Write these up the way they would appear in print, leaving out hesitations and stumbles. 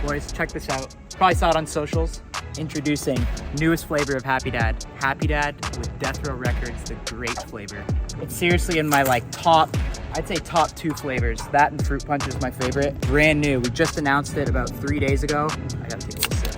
Boys, check this out. Probably saw it on socials. Introducing newest flavor of Happy Dad. Happy Dad with Death Row Records, the great flavor. It's seriously in my I'd say top 2 flavors. That and Fruit Punch is my favorite. Brand new. We just announced it about 3 days ago. I gotta take a little sip.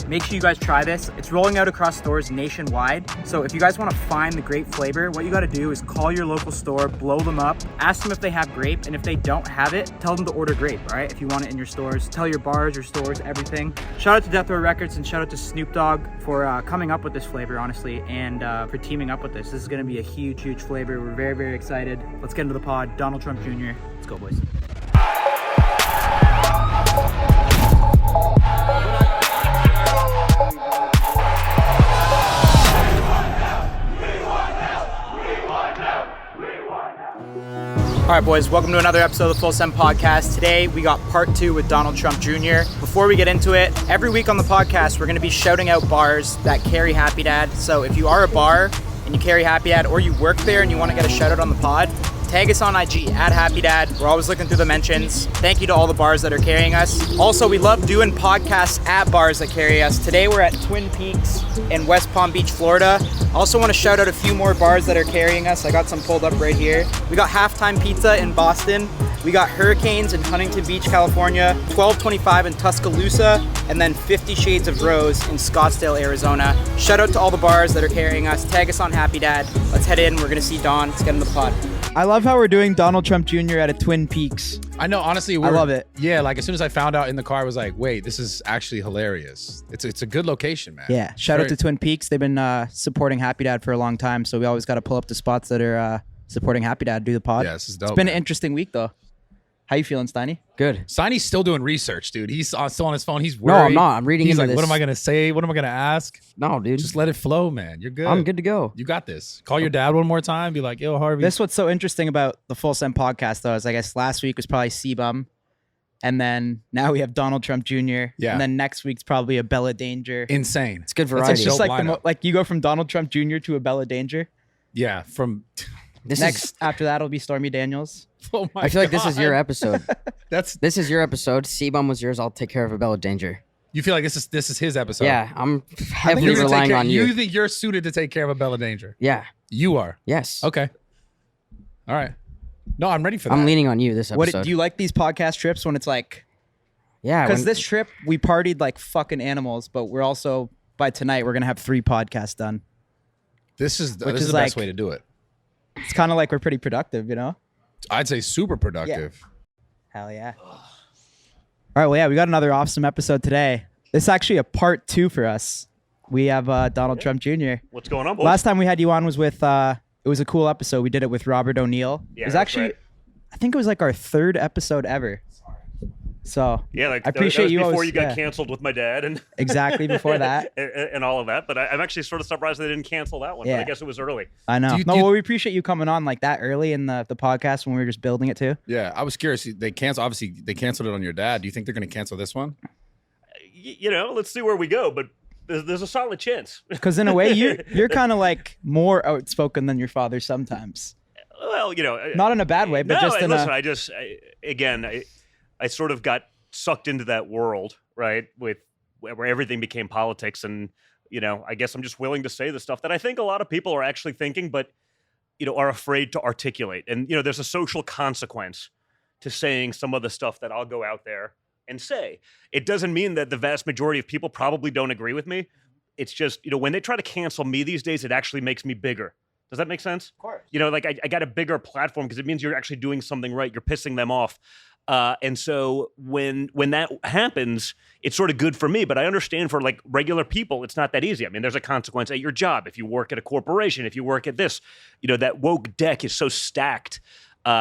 Make sure you guys try this. It's rolling out across stores nationwide. So if you guys want to find the grape flavor, what you got to do is call your local store, blow them up, ask them if they have grape, and if they don't have it, tell them to order grape, all right? If you want it in your stores, tell your bars, your stores, everything. Shout out to Death Row Records and shout out to Snoop Dogg for coming up with this flavor, honestly, and for teaming up with this. This is going to be a huge, huge flavor. We're very, very excited. Let's get into the pod. Donald Trump Jr. Let's go, boys. All right, boys, welcome to another episode of the Full Send Podcast. Today, we got part 2 with Donald Trump Jr. Before we get into it, every week on the podcast, we're going to be shouting out bars that carry Happy Dad. So if you are a bar and you carry Happy Dad, or you work there and you want to get a shout out on the pod, tag us on IG, @HappyDad. We're always looking through the mentions. Thank you to all the bars that are carrying us. Also, we love doing podcasts at bars that carry us. Today, we're at Twin Peaks in West Palm Beach, Florida. Also want to shout out a few more bars that are carrying us. I got some pulled up right here. We got Halftime Pizza in Boston. We got Hurricanes in Huntington Beach, California. 1225 in Tuscaloosa. And then 50 Shades of Rose in Scottsdale, Arizona. Shout out to all the bars that are carrying us. Tag us on Happy Dad. Let's head in. We're going to see Don. Let's get in the pod. I love how we're doing Donald Trump Jr. at a Twin Peaks. I know, honestly, I love it. Yeah, like as soon as I found out in the car, I was like, wait, this is actually hilarious. It's a good location, man. Yeah, shout out to Twin Peaks. They've been supporting Happy Dad for a long time, so we always got to pull up the spots that are supporting Happy Dad, do the pod. Yeah, this is dope. It's been an interesting week, though. How you feeling, Steiny? Good. Steiny's still doing research, dude. He's still on his phone. He's worried. No, I'm not. I'm reading He's into like, this. what am I going to say? What am I going to ask? No, dude. Just let it flow, man. You're good. I'm good to go. You got this. Call your dad one more time. Be like, yo, Harvey. This what's so interesting about the Full Send Podcast, though, is I guess last week was probably C-Bum, and then now we have Donald Trump Jr. Yeah. And then next week's probably a Bella Danger. Insane. It's good It's variety. just dope like lineup. like you go from Donald Trump Jr. to a Bella Danger. Yeah, from... Next, after that, will be Stormy Daniels. Oh my I feel like this is your God. episode. That's... This is your episode. C-Bum was yours. I'll take care of a Bella Danger. You feel like this is his episode? Yeah, I'm heavily You're gonna take relying care- on you. You think you're suited to take care of a Bella Danger? Yeah. You are. Yes. Okay. All right. No, I'm ready for that. I'm leaning on you this What episode. do you like these podcast trips when it's like? Yeah. Because when- this trip we partied like fucking animals, but we're also by tonight we're gonna have 3 podcasts done. This is Which the is best like- way to do it. It's kind of like we're pretty productive, you know? I'd say super productive. Hell yeah. All right, well, yeah, we got another awesome episode today. This is actually a part 2 for us. We have Donald Trump Jr. What's going on, boys? Last time we had you on was with, it was a cool episode. We did it with Robert O'Neill. Yeah, it was that's actually, right. I think it was like our 3rd episode ever. So Yeah, like I appreciate that was you before always- you got yeah. canceled with my dad and exactly before that. and all of that. But I'm actually sort of surprised they didn't cancel that one. Yeah. But I guess it was early. I know. Do you- No, do you- well, we appreciate you coming on like that early in the podcast when we were just building it too. Yeah, I was curious. They canceled it on your dad. Do you think they're going to cancel this one? You know, let's see where we go. But there's a solid chance. Because in a way, you're kind of like more outspoken than your father sometimes. Well, you know, Not in a bad way, but no, just in listen, a... I sort of got sucked into that world, right? With where everything became politics, and you know, I guess I'm just willing to say the stuff that I think a lot of people are actually thinking, but you know, are afraid to articulate. And you know, there's a social consequence to saying some of the stuff that I'll go out there and say. It doesn't mean that the vast majority of people probably don't agree with me. It's just, you know, when they try to cancel me these days, it actually makes me bigger. Does that make sense? Of course. You know, like I got a bigger platform because it means you're actually doing something right. You're pissing them off. And so when that happens, it's sort of good for me. But I understand for like regular people, it's not that easy. I mean, there's a consequence at your job. If you work at a corporation, if you work at this, you know, that woke deck is so stacked, you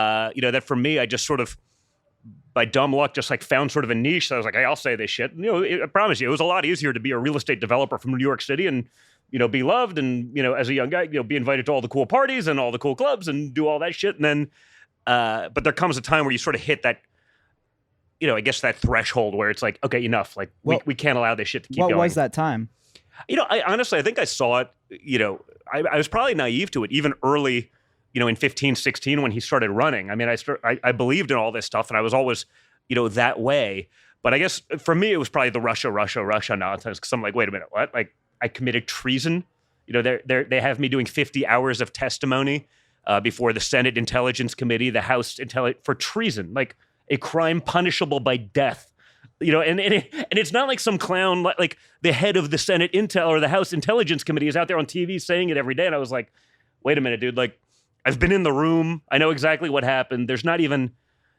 know, that for me, I just sort of, by dumb luck, just like found sort of a niche. So I was like, hey, I'll say this shit. And, you know, I promise you, it was a lot easier to be a real estate developer from New York City and, you know, be loved and, you know, as a young guy, you know, be invited to all the cool parties and all the cool clubs and do all that shit. And then, but there comes a time where you sort of hit that, you know, I guess that threshold where it's like, okay, enough. Like we can't allow this shit to keep What going. was that time? You know, I honestly think I saw it, you know, I was probably naive to it even early, you know, in 15, 16 when he started running. I mean, I believed in all this stuff and I was always, that way. But I guess for me, it was probably the Russia nonsense, because I'm like, wait a minute, what? Like, I committed treason? They have me doing 50 hours of testimony before the Senate Intelligence Committee, the House for treason, like a crime punishable by death. And it's not like some clown, like the head of the Senate Intel or the House Intelligence Committee is out there on TV saying it every day. And I was like, wait a minute, dude, like, I've been in the room. I know exactly what happened. There's not even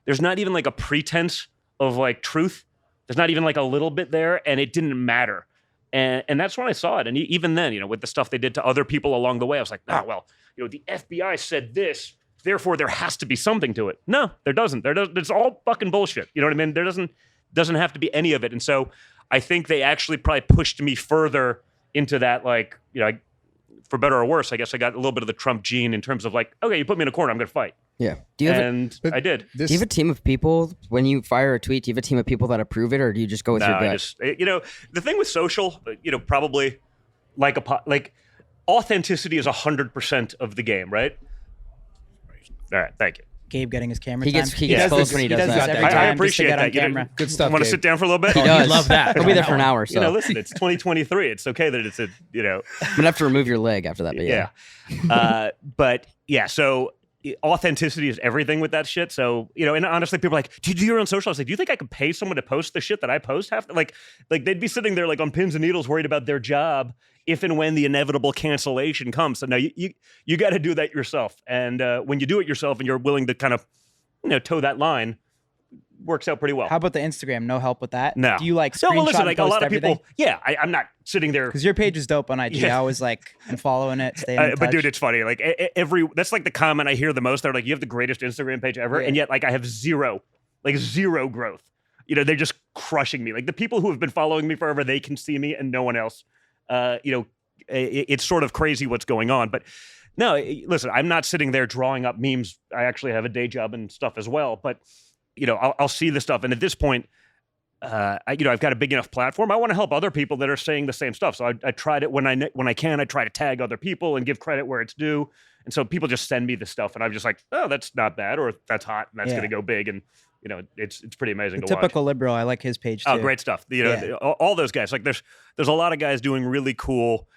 like a pretense of like truth. There's not even like a little bit there, and it didn't matter. And that's when I saw it. And even then, with the stuff they did to other people along the way, I was like, the FBI said this, therefore there has to be something to it. No, there doesn't. It's all fucking bullshit. You know what I mean? There doesn't have to be any of it. And so I think they actually probably pushed me further into that, like, for better or worse, I guess I got a little bit of the Trump gene in terms of like, okay, you put me in a corner, I'm going to fight. Yeah. I did. Do you have a team of people when you fire a tweet? Do you have a team of people that approve it, or do you just go with your gut? The thing with social, probably like authenticity is 100% of the game, right? All right, thank you. Gabe getting his camera He time. gets close when he does that. every I time appreciate just to that. get on camera. Good stuff. Want to Gabe. sit down for a little bit? He does. Love that. He'll be there for an hour. So Listen, it's 2023. It's okay that it's I'm gonna have to remove your leg after that. But yeah. But yeah, so authenticity is everything with that shit. So, and honestly, people are like, do you do your own social? I was like, do you think I could pay someone to post the shit that I post? Like they'd be sitting there like on pins and needles worried about their job if and when the inevitable cancellation comes. So now you got to do that yourself. And when you do it yourself and you're willing to kind of, toe that line, works out pretty well. How about the Instagram? No help with that? No. Do you like screenshot No, well, listen, and like a post lot of everything? people, I'm not sitting there. Because your page is dope on IG. Yeah. I always like and following it, staying in touch. But dude, it's funny. Like that's like the comment I hear the most. They're like, you have the greatest Instagram page ever. Yeah. And yet like I have zero growth. They're just crushing me. Like the people who have been following me forever, they can see me and no one else. It's sort of crazy what's going on. But no, listen, I'm not sitting there drawing up memes. I actually have a day job and stuff as well. But, I'll see the stuff. And at this point, I've got a big enough platform. I want to help other people that are saying the same stuff. So I tried it when I can. I try to tag other people and give credit where it's due. And so people just send me the stuff, and I'm just like, oh, that's not bad, or that's hot, and that's going to go big. And it's pretty amazing to watch. Typical liberal. I like his page too. Oh, great stuff. All those guys. Like there's a lot of guys doing really cool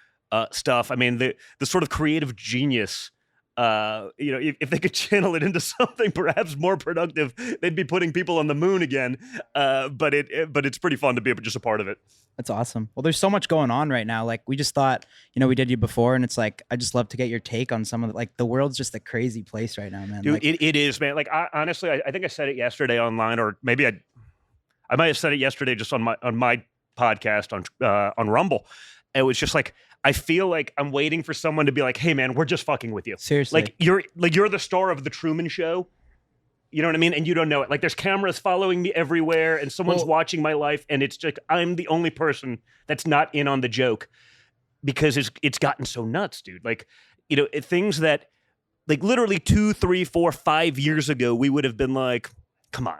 stuff. I mean, the sort of creative genius. If they could channel it into something perhaps more productive, they'd be putting people on the moon again. But it's pretty fun to be just a part of it. That's awesome. Well, there's so much going on right now. Like we just thought, we did you before, and it's like I just love to get your take on some of the, like the world's just a crazy place right now, man. Dude, like, it is, man. Like honestly, I think I said it yesterday online, or maybe I might have said it yesterday just on my podcast on Rumble. It was just like, I feel like I'm waiting for someone to be like, hey man, we're just fucking with you. Seriously. You're the star of the Truman Show. You know what I mean? And you don't know it. Like there's cameras following me everywhere and someone's watching my life, and it's just, I'm the only person that's not in on the joke because it's gotten so nuts, dude. Like, things that like literally 2, 3, 4, 5 years ago, we would have been like, come on.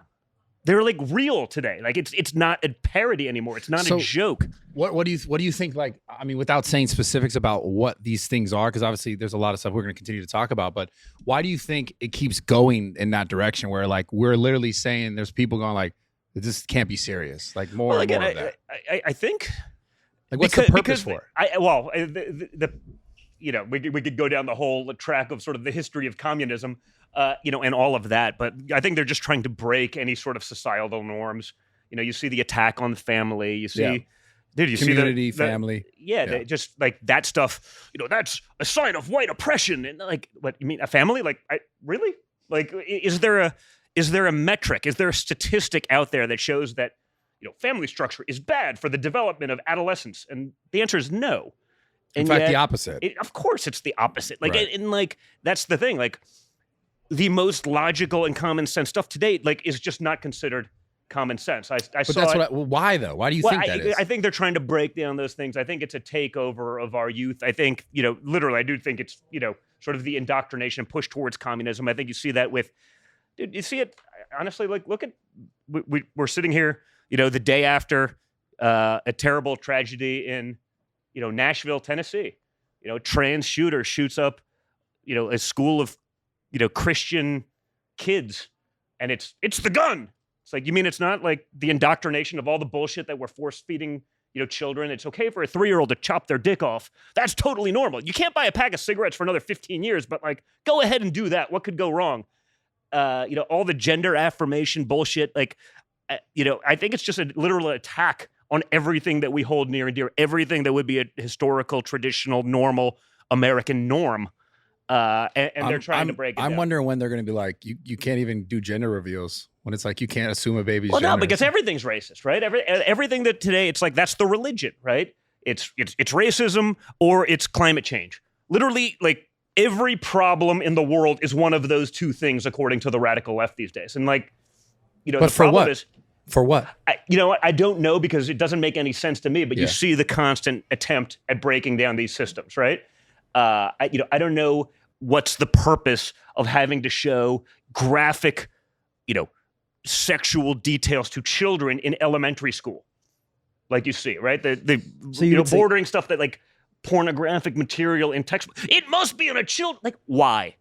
They're like real today. Like it's not a parody anymore. It's not a joke. What do you think? Like, I mean, without saying specifics about what these things are, because obviously there's a lot of stuff we're going to continue to talk about. But why do you think it keeps going in that direction where like we're literally saying there's people going like this can't be serious? Like more and more of that. I think. Like what's the purpose for it? We could go down the whole track of sort of the history of communism. And all of that. But I think they're just trying to break any sort of societal norms. You see the attack on the family. You see, you community, see family. They just like that stuff. That's a sign of white oppression. And like, what you mean, a family? Like, really? Like, is there a metric? Is there a statistic out there that shows that family structure is bad for the development of adolescence? And the answer is no. In fact, the opposite. Of course, it's the opposite. Like, right. and like that's the thing. Like. The most logical and common sense stuff to date, like, is just not considered common sense. Why though? Why do you think that is? I think they're trying to break down those things. I think it's a takeover of our youth. I think, literally, I do think it's, sort of the indoctrination push towards communism. I think you see that with, dude, you see it, honestly, like, look at, we're sitting here, the day after a terrible tragedy in, Nashville, Tennessee. Trans shooter shoots up, a school of, Christian kids, and it's the gun. It's like, you mean it's not like the indoctrination of all the bullshit that we're force feeding, children? It's okay for a 3-year-old to chop their dick off. That's totally normal. You can't buy a pack of cigarettes for another 15 years, but like, go ahead and do that. What could go wrong? All the gender affirmation bullshit. Like, I think it's just a literal attack on everything that we hold near and dear, everything that would be a historical, traditional, normal American norm. And they're trying to break it I'm down. wondering when they're going to be like, you can't even do gender reveals, when it's like you can't assume a baby's gender. No, because everything's racist, right? Everything that today, it's like, that's the religion, right? It's racism or it's climate change. Literally, like, every problem in the world is one of those two things, according to the radical left these days. And like, but the for problem what? is, for what? I don't know, because it doesn't make any sense to me, but you see the constant attempt at breaking down these systems, right? I don't know what's the purpose of having to show graphic, sexual details to children in elementary school. Like you see, right? The bordering stuff that like pornographic material in textbook. It must be on a child. Like, why?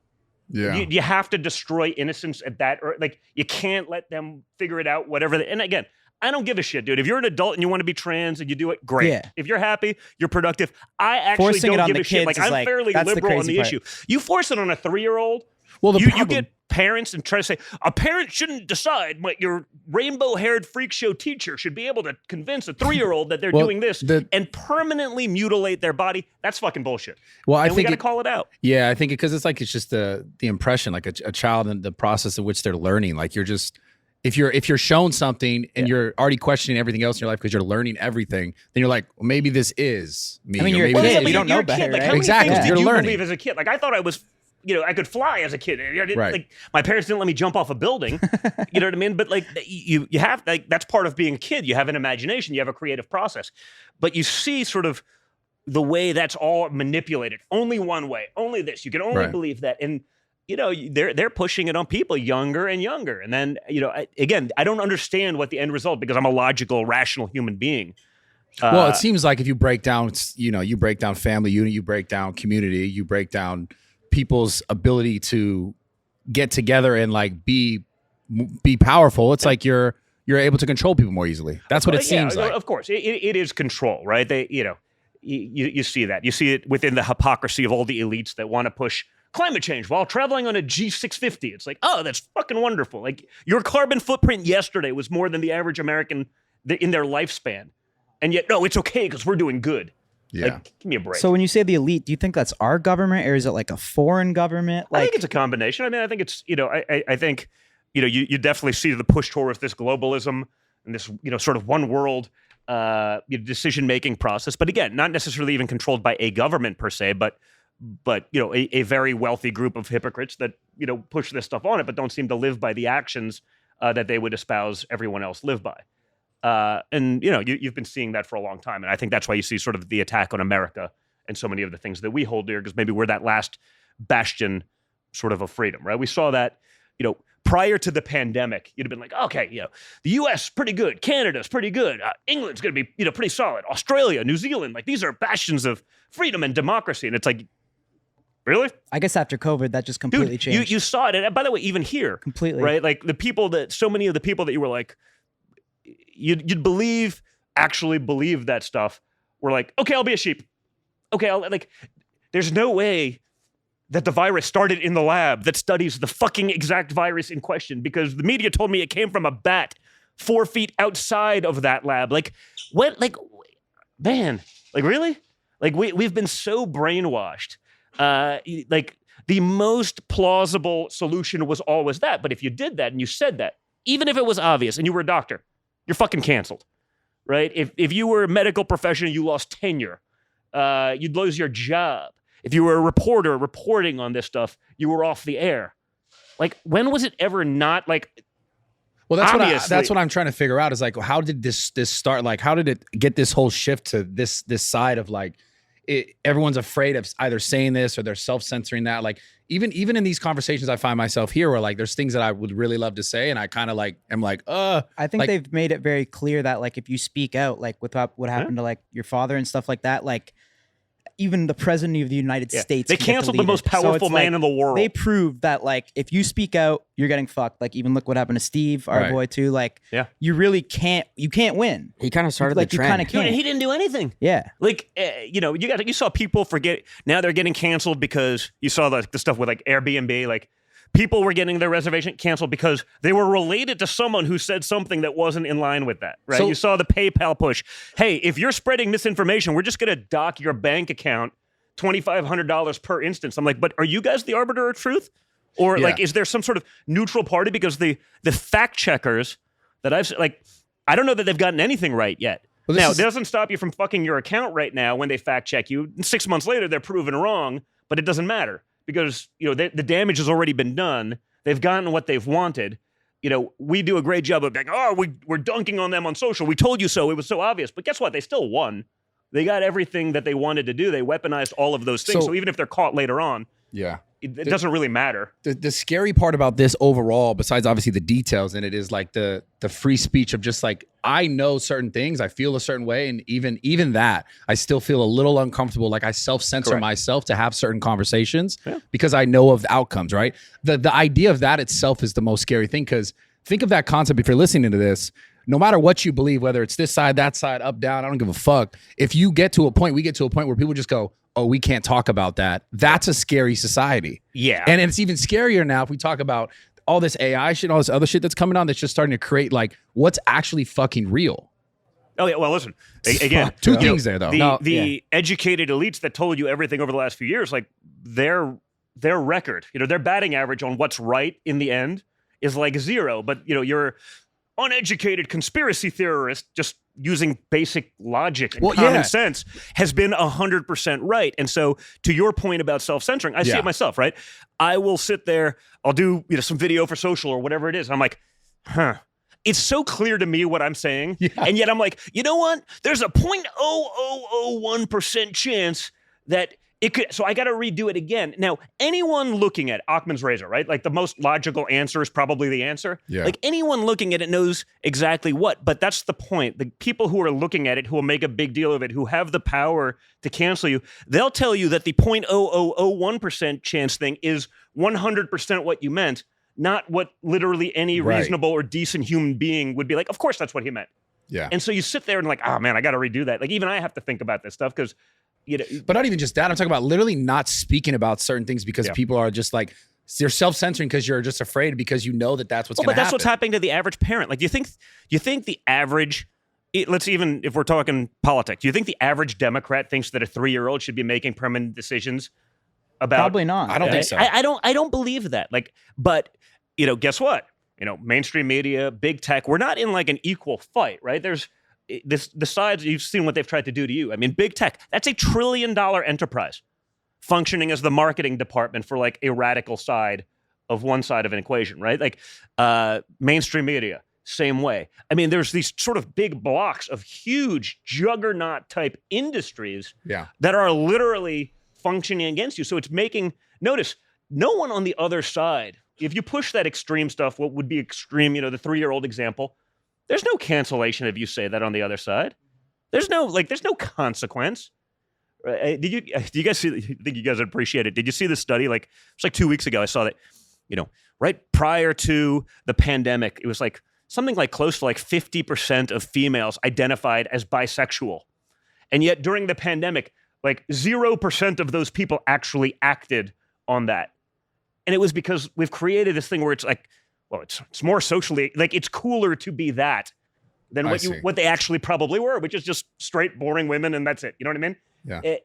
Yeah. You have to destroy innocence at that, or like, you can't let them figure it out, whatever. And again, I don't give a shit, dude. If you're an adult and you want to be trans and you do it, great. Yeah. If you're happy, you're productive. I actually Forcing it don't on give the a shit. kids Like, is I'm fairly that's the liberal on crazy the part. issue. You force it on a 3-year-old. Well, You get parents and try to say, a parent shouldn't decide what your rainbow-haired freak show teacher should be able to convince a 3-year-old that they're doing this and permanently mutilate their body. That's fucking bullshit. Well, I and think we got to call it out. Yeah, I think because it's just the impression, like a child and the process of which they're learning. Like, you're just, if you're shown something and you're already questioning everything else in your life because you're learning everything, then you're like, well, maybe this is me. I mean, or you're a maybe kid. this You don't know You're a better, kid. Like, right? how many Exactly. things You're did you learning. believe as a kid? Like, I thought I was, I could fly as a kid. I didn't, Right. Like, my parents didn't let me jump off a building. You know what I mean? But like, you have, like, that's part of being a kid. You have an imagination. You have a creative process. But you see sort of the way that's all manipulated. Only one way. Only this. You can only believe that. And they're pushing it on people younger and younger. And then, I don't understand what the end result, because I'm a logical, rational human being. Well, it seems like if you break down, you break down family unit, you break down community, you break down people's ability to get together and like be powerful. It's like you're able to control people more easily. That's what it seems like. Of course, it is control, right? You see that. You see it within the hypocrisy of all the elites that want to push climate change while traveling on a G650. It's like, oh, that's fucking wonderful. Like, your carbon footprint yesterday was more than the average American in their lifespan. And yet, no, it's okay because we're doing good. Yeah. Like, give me a break. So when you say the elite, do you think that's our government, or is it like a foreign government? I think it's a combination. I mean, I think it's, I think, you definitely see the push towards this globalism and this, sort of one world decision-making process. But again, not necessarily even controlled by a government per se, but a very wealthy group of hypocrites that, push this stuff on it, but don't seem to live by the actions that they would espouse everyone else live by. And you've been seeing that for a long time. And I think that's why you see sort of the attack on America and so many of the things that we hold dear, because maybe we're that last bastion sort of freedom, right? We saw that, prior to the pandemic, you'd have been like, okay, the US pretty good. Canada's pretty good. England's going to be, pretty solid. Australia, New Zealand, like, these are bastions of freedom and democracy. And it's like, really? I guess after COVID, that just completely changed. You saw it. And by the way, even here, Completely. right? Like, so many of the people that you were like, you'd actually believe that stuff, were like, okay, I'll be a sheep. Okay, there's no way that the virus started in the lab that studies the fucking exact virus in question, because the media told me it came from a bat 4 feet outside of that lab. Like, what? Like, man, like, really? Like, we've been so brainwashed. Like, the most plausible solution was always that. But if you did that and you said that, even if it was obvious and you were a doctor, you're fucking canceled, right? If you were a medical professional, you lost tenure. You'd lose your job. If you were a reporter reporting on this stuff, you were off the air. Like, when was it ever not, like? Well, that's what I'm trying to figure out, is like, how did this start? Like, how did it get this whole shift to this side of like, everyone's afraid of either saying this or they're self-censoring that. Like, even in these conversations, I find myself here where like there's things that I would really love to say, and I kind of like am like, I think like, they've made it very clear that like if you speak out, like with what happened to like your father and stuff like that, like even the president of the United States. They canceled the most powerful man in the world. They proved that like if you speak out, you're getting fucked. Like even look what happened to Steve, our boy too. Like you really can't. You can't win. He kind of started the trend. You kind of can't. He didn't do anything. Yeah. Like you saw people forget. Now they're getting canceled because you saw the stuff with like Airbnb. Like people were getting their reservation canceled because they were related to someone who said something that wasn't in line with that. Right. So, you saw the PayPal push. Hey, if you're spreading misinformation, we're just going to dock your bank account $2,500 per instance. I'm like, but are you guys the arbiter of truth? Or like, is there some sort of neutral party? Because the fact checkers that I don't know that they've gotten anything right yet. Well, now, it doesn't stop you from fucking your account right now when they fact check you. 6 months later, they're proven wrong, but it doesn't matter because, the damage has already been done. They've gotten what they've wanted. We do a great job of like, we're dunking on them on social. We told you so. It was so obvious. But guess what? They still won. They got everything that they wanted to do. They weaponized all of those things. So even if they're caught later on, it doesn't really matter. The scary part about this overall, besides obviously the details in it, is like the free speech of just like, I know certain things, I feel a certain way, and even that, I still feel a little uncomfortable. Like I self-censor myself to have certain conversations because I know of the outcomes, right? The idea of that itself is the most scary thing, because think of that concept if you're listening to this. No matter what you believe, whether it's this side, that side, up, down, I don't give a fuck. If you get to a point, we get to a point where people just go, oh, we can't talk about that. That's a scary society. Yeah. And it's even scarier now if we talk about all this AI shit, all this other shit that's coming on that's just starting to create like what's actually fucking real. Oh, yeah. Well, listen, again, two things there, though. The educated elites that told you everything over the last few years, like their record, their batting average on what's right in the end is like 0. But, you're uneducated conspiracy theorist just using basic logic and common sense has been 100% right. And so to your point about self-censoring, I see it myself, right? I will sit there, I'll do some video for social or whatever it is. I'm like, it's so clear to me what I'm saying. Yeah. And yet I'm like, you know what? There's a 0.0001% chance that it could, so I got to redo it again. Now, anyone looking at Occam's razor, right? Like the most logical answer is probably the answer. Yeah. Like anyone looking at it knows exactly what, but that's the point. The people who are looking at it, who will make a big deal of it, who have the power to cancel you, they'll tell you that the 0.0001% chance thing is 100% what you meant, not what literally any reasonable or decent human being would be like. Of course, that's what he meant. Yeah. And so you sit there and like, oh man, I got to redo that. Like even I have to think about this stuff because but not even just that. I'm talking about literally not speaking about certain things because people are just like, you're self-censoring because you're just afraid because you know that that's what's going to happen. But that's what's happening to the average parent. Like, do you think the average, let's even, if we're talking politics, do you think the average Democrat thinks that a 3-year-old should be making permanent decisions about? Probably not. I don't think so. I don't believe that. Like, but, guess what? Mainstream media, big tech, we're not in like an equal fight, right? There's, the sides, you've seen what they've tried to do to you. I mean, big tech, that's $1 trillion enterprise functioning as the marketing department for like a radical side of one side of an equation, right? Like mainstream media, same way. I mean, there's these sort of big blocks of huge juggernaut type industries that are literally functioning against you. So it's notice, no one on the other side, if you push that extreme stuff, what would be extreme, the 3-year-old example, there's no cancellation if you say that on the other side. There's no consequence. Did you guys see? I think you guys would appreciate it. Did you see this study? Like it's like 2 weeks ago. I saw that. Right prior to the pandemic, it was like something like close to like 50% of females identified as bisexual, and yet during the pandemic, like 0% of those people actually acted on that, and it was because we've created this thing where it's like, well, it's more socially, like it's cooler to be that than what they actually probably were, which is just straight, boring women, and that's it. You know what I mean? Yeah.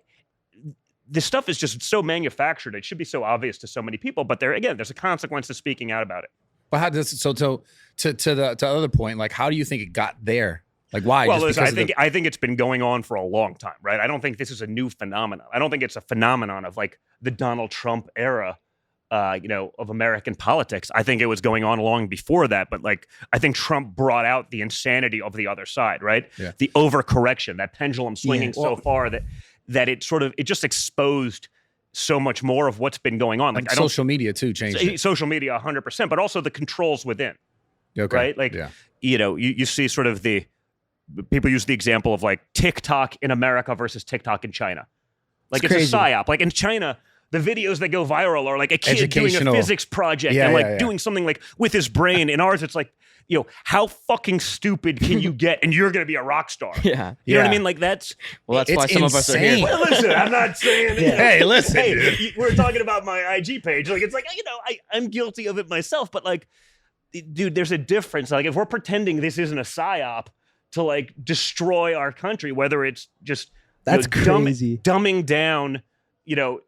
This stuff is just so manufactured. It should be so obvious to so many people, but there's a consequence to speaking out about it. But how does to the other point, like how do you think it got there? Like why? Well, listen, I think it's been going on for a long time, right? I don't think this is a new phenomenon. I don't think it's a phenomenon of like the Donald Trump era. Of American politics. I think it was going on long before that, but like I think Trump brought out the insanity of the other side, right? Yeah. The overcorrection, that pendulum swinging so far that it just exposed so much more of what's been going on. Like social media too changed it. Social media 100%, but also the controls within. Okay. Right? Like you see sort of the people use the example of like TikTok in America versus TikTok in China. Like it's crazy. a psyop. Like in China, the videos that go viral are like a kid doing a Educational. physics project Yeah, and like yeah. doing something like with his brain. In ours, it's like, how fucking stupid can you get and you're going to be a rock star? Yeah. You know what I Yeah. mean? Like that's Well, that's It's why some of us are insane. here. well, listen, I'm not saying Hey, listen, dude. we're talking about my IG page. Like it's like, I'm guilty of it myself, but like, dude, there's a difference. Like if we're pretending this isn't a psyop to like destroy our country, whether it's just That's crazy. dumbing down,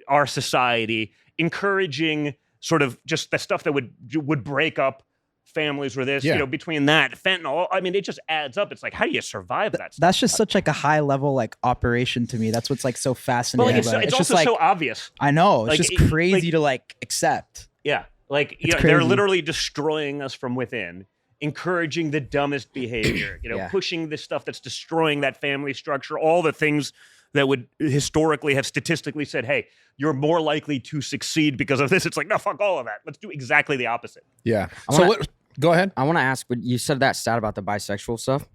our society, encouraging sort of just the stuff that would break up families with this, Yeah. between that, fentanyl. I mean, it just adds up. It's like, how do you survive that stuff? That's just such like a high level like operation to me. That's what's like so But fascinating. like, about it. it's just also like so obvious. I know it's like, just it- crazy like- to like accept. Yeah. Like, It's they're crazy. literally destroying us from within, encouraging the dumbest behavior, Yeah. pushing this stuff that's destroying that family structure, all the things that would historically have statistically said, hey, you're more likely to succeed because of this. It's like, no, fuck all of that. Let's do exactly the opposite. Yeah. I So wanna- what? Go ahead. I want to ask, but you said that stat about the bisexual stuff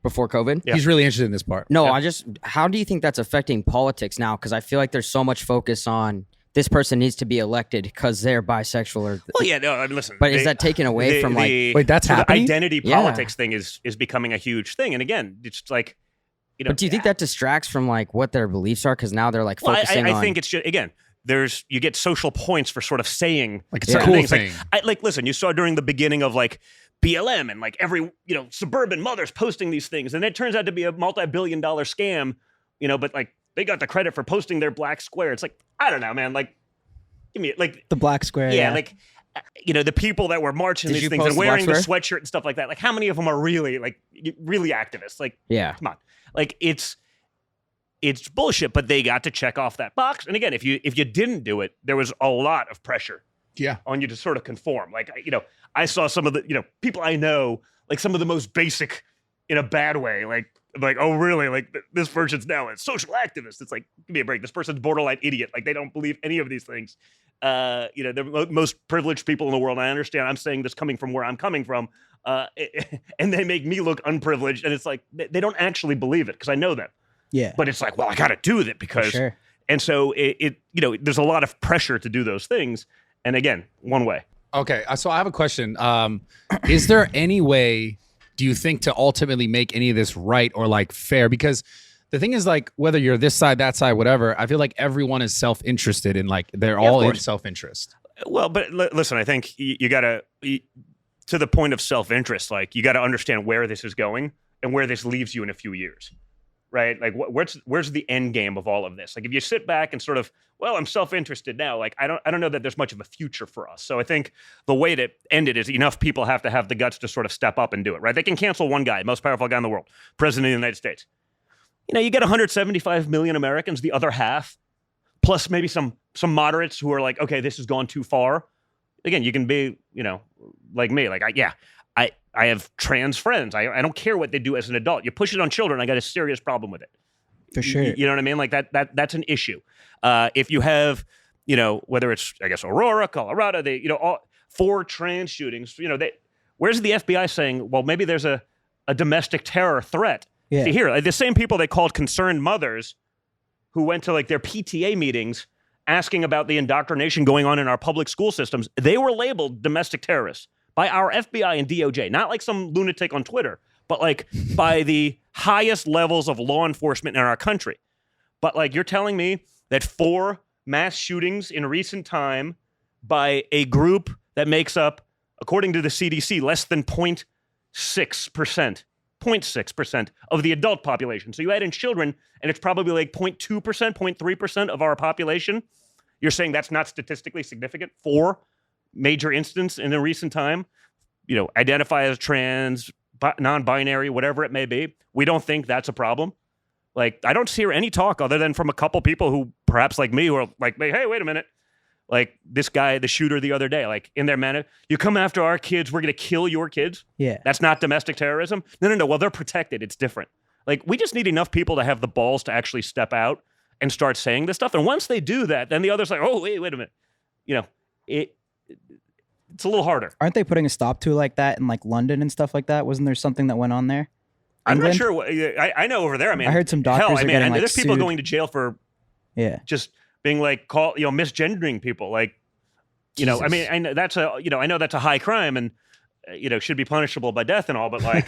before COVID. Yeah. He's really interested in this part. No, Yeah. how do you think that's affecting politics now? Because I feel like there's so much focus on this person needs to be elected because they're bisexual. Well, yeah, no, I mean, listen. But is that taken away from like? Wait, that's the happening? identity Yeah. politics thing is becoming a huge thing. And again, it's like, But do you think that distracts from like what their beliefs are? Because now they're like well, focusing I on. think it's just, again, you get social points for sort of saying Like it's Yeah. a certain cool things. thing. Like listen, you saw during the beginning of like BLM and like every suburban mothers posting these things, and it turns out to be a multi-billion-dollar scam. But like they got the credit for posting their black square. It's like, I don't know, man. Like, give me like The black square. yeah, like the people that were marching Did these you things post and the black wearing the square? sweatshirt and stuff like that. Like, how many of them are really activists? Like, yeah. come on, like it's bullshit. But they got to check off that box. And again, if you didn't do it, there was a lot of pressure Yeah. on you to sort of conform. Like, I saw some of the people I know, like some of the most basic in a bad way, like oh really, like this person's now a social activist. It's like, give me a break. This person's borderline idiot. Like they don't believe any of these things. They're most privileged people in the world. I understand. I'm saying this coming from where I'm coming from, and they make me look unprivileged. And it's like they don't actually believe it because I know them. Yeah. But it's like, well, I got to do that For because, sure. and so there's a lot of pressure to do those things. And again, one way. Okay, so I have a question. Is there any way, do you think, to ultimately make any of this right or like fair? Because the thing is, like, whether you're this side, that side, whatever, I feel like everyone is self-interested in, like, they're Yeah, of all in course. self-interest. Well, but listen, I think you got to, to the point of self-interest, like you got to understand where this is going and where this leaves you in a few years, right? Like where's the end game of all of this? Like if you sit back and sort of, well, I'm self-interested now, like I don't know that there's much of a future for us. So I think the way to end it is enough people have to have the guts to sort of step up and do it, right? They can cancel one guy, most powerful guy in the world, president of the United States. You get 175 million Americans, the other half, plus maybe some moderates who are like, okay, this has gone too far. Again, you can be, like me, like I have trans friends. I don't care what they do as an adult. You push it on children, I got a serious problem with it. For sure. You know what I mean? Like that's an issue. If you have, whether it's, I guess, Aurora, Colorado, they, all 4 trans shootings, where's the FBI saying, well, maybe there's a domestic terror threat? Yeah. See here, the same people they called concerned mothers who went to like their PTA meetings asking about the indoctrination going on in our public school systems, they were labeled domestic terrorists by our FBI and DOJ, not like some lunatic on Twitter, but like by the highest levels of law enforcement in our country. But like you're telling me that 4 mass shootings in recent time by a group that makes up, according to the CDC, less than 0.6% of the adult population. So you add in children, and it's probably like 0.2%, 0.3% of our population. You're saying that's not statistically significant? 4 major incidents in a recent time, identify as trans, non-binary, whatever it may be. We don't think that's a problem. Like, I don't hear any talk other than from a couple people who perhaps like me who are like, hey, wait a minute. Like this guy, the shooter the other day, like in their manner, you come after our kids, we're going to kill your kids. Yeah. That's not domestic terrorism. No. Well, they're protected. It's different. Like we just need enough people to have the balls to actually step out and start saying this stuff. And once they do that, then the other's like, oh, wait a minute. It's a little harder. Aren't they putting a stop to like that in like London and stuff like that? Wasn't there something that went on there? I'm not England? sure. I know over there. I mean, I heard some doctors hell, are getting, like, there's people sued. going to jail for Yeah. just being like misgendering people, like, you know, I mean, I know that's a high crime and should be punishable by death and all, but like,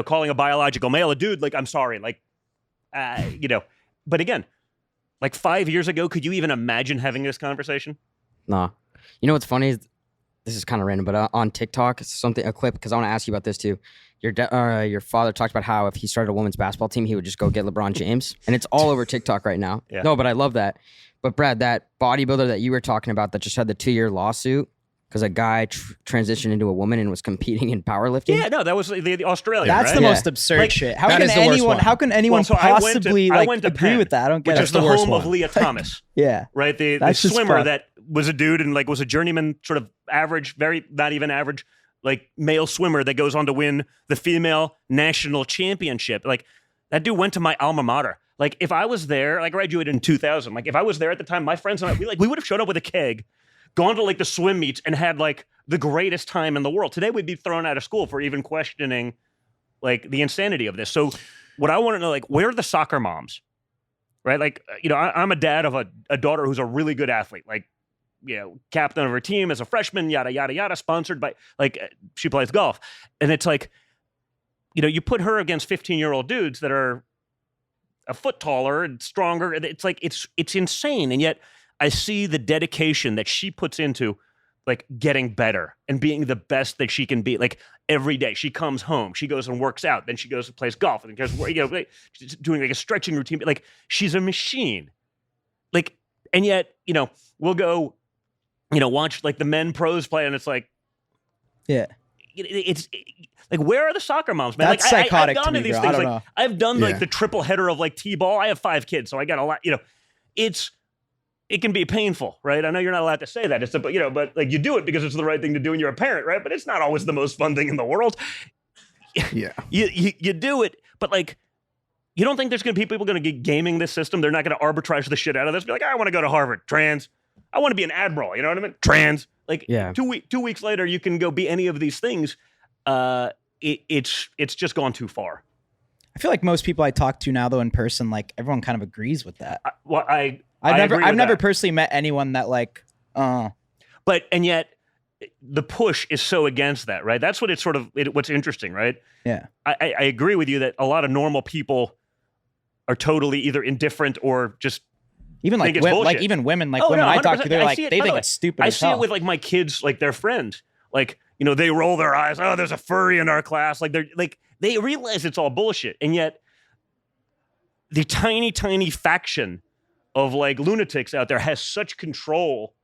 calling a biological male a dude, like, I'm sorry, like, but again, like 5 years ago, could you even imagine having this conversation? Nah. You know what's funny is, this is kind of random, but on TikTok, a clip, because I want to ask you about this too. Your father talked about how if he started a women's basketball team, he would just go get LeBron James, and it's all over TikTok right now. Yeah. No, but I love that. But Brad, that bodybuilder that you were talking about that just had the 2-year lawsuit because a guy transitioned into a woman and was competing in powerlifting. Yeah, no, that was the Australian. That's right? the Yeah. most absurd shit. How that can is the worst anyone? one. How can anyone So I went possibly to agree Penn, with that? I don't get which it. is the worst home of one. Leah Thomas. Yeah, Right, the That's just swimmer fucked. that was a dude and like was a journeyman, sort of average, very not even average, like male swimmer that goes on to win the female national championship. Like that dude went to my alma mater. Like if I was there, like I graduated in 2000. Like if I was there at the time, my friends and I, we would have showed up with a keg, gone to like the swim meets, and had like the greatest time in the world. Today we'd be thrown out of school for even questioning like the insanity of this. So what I want to know, like, where are the soccer moms? Right? Like, I'm a dad of a daughter who's a really good athlete, like, captain of her team as a freshman, yada, yada, yada, sponsored by, like, she plays golf. And it's like, you put her against 15-year-old dudes that are a foot taller and stronger. It's like, it's insane. And yet I see the dedication that she puts into like getting better and being the best that she can be. Like every day she comes home, she goes and works out, then she goes and plays golf, and goes, she's doing like a stretching routine. Like she's a machine. Like, and yet, we'll go, watch like the men pros play, and it's like, yeah. It's like, where are the soccer moms, man? That's like, psychotic I've gone to me, these bro. things. I don't like know. I've done like Yeah. the triple header of like T-ball. I have 5 kids, so I got a lot. It can be painful, right? I know you're not allowed to say that. It's but like you do it because it's the right thing to do, and you're a parent, right? But it's not always the most fun thing in the world. Yeah. You do it, but like, you don't think there's going to be people going to get gaming this system? They're not going to arbitrage the shit out of this. Be like, I want to go to Harvard. Trans. I want to be an admiral. You know what I mean? Trans. Like, Yeah. 2 weeks later, you can go be any of these things. It's just gone too far. I feel like most people I talk to now, though, in person, like everyone kind of agrees with that. I've I've never personally met anyone that like, and yet the push is so against that, right? That's what what's interesting, right? yeah. I agree with you that a lot of normal people are totally either indifferent or just Even think like it's like bullshit. even women, like Oh, women no, I talk 100%. to, they're I like see it, they by the think way. it's stupid. I as see hell. it with like my kids, like their friends, like they roll their eyes. Oh, there's a furry in our class. Like they realize it's all bullshit, and yet the tiny faction of like lunatics out there has such control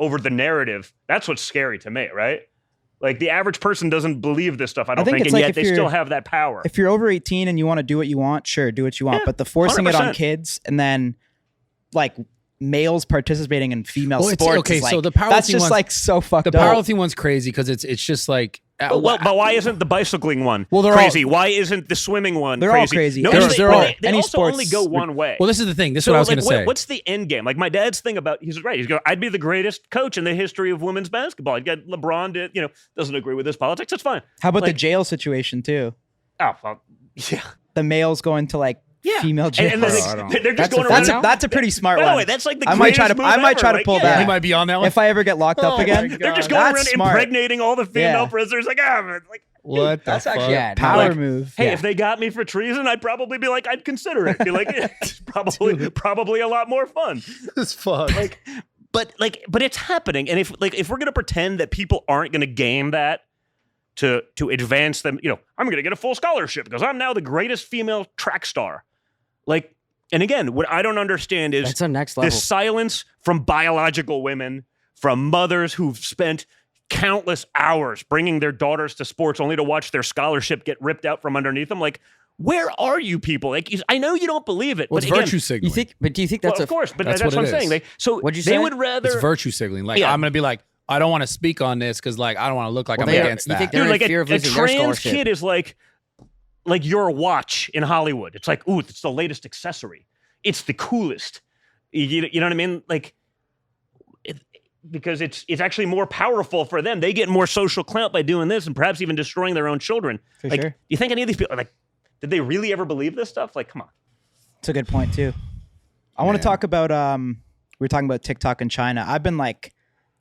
over the narrative. That's what's scary to me, right? Like the average person doesn't believe this stuff, I don't think think, it's and like yet if they you're- still have that power. If you're over 18 and you want to do what you want, sure, do what you want. Yeah, But the forcing it on 100%. kids and then like males participating in female Well, it's- sports, okay, is, like, so the that's powerlifting just one's- like so fucked The up. powerlifting one's crazy because it's just like But why isn't the bicycling one Well, they're all- crazy? Why isn't the swimming one They're all crazy? crazy. No, They're- they, they're all- they any also only sports- go one way. well, this is the thing. This is So, what I was like, going to say. What's the end game? Like my dad's thing about, he's right. He's going, I'd be the greatest coach in the history of women's basketball. I'd get LeBron to, doesn't agree with his politics. That's fine. How about the like- jail situation too? Oh, well, yeah. The males going to like Yeah. female jail. And then Bro, I don't- they're just That's going a- around. That's a pretty smart By the one. way, that's like the I might try greatest to- move I might ever. try to Like, pull yeah. that. He might be on that one. If I ever get locked up Oh my again, God. They're just going That's around smart. impregnating all the female Yeah. prisoners. Like, man, like, What the That's fuck? actually Yeah, a no, power like- move. hey, Yeah. if they got me for treason, I'd probably be like, I'd consider it. Be like, yeah, it's probably a lot more fun. This fuck. But it's happening. And if we're gonna pretend that people aren't gonna game that to advance them, I'm gonna get a full scholarship because I'm now the greatest female track star. Like, and again, what I don't understand is That's a next level. the silence from biological women, from mothers who've spent countless hours bringing their daughters to sports only to watch their scholarship get ripped out from underneath them. Like, where are you people? Like, I know you don't believe it, Well, but it's again, virtue signaling. Do you think well, that's of course, but that's that's what what I'm it saying. is. What'd you They say? would rather. It's virtue signaling. Like, Yeah. I'm going to be like, I don't want to speak on this because, like, I don't want to look like Well, I'm they- against you that. think they're Dude, in like fear a of losing their trans scholarship. kid is like your watch in Hollywood. It's like, ooh, it's the latest accessory. It's the coolest. You know what I mean? Like, because it's actually more powerful for them. They get more social clout by doing this, and perhaps even destroying their own children. For like, sure. do you think any of these people, like, did they really ever believe this stuff? Like, come on. It's a good point too. I want Man. to talk about we were talking about TikTok in China. I've been like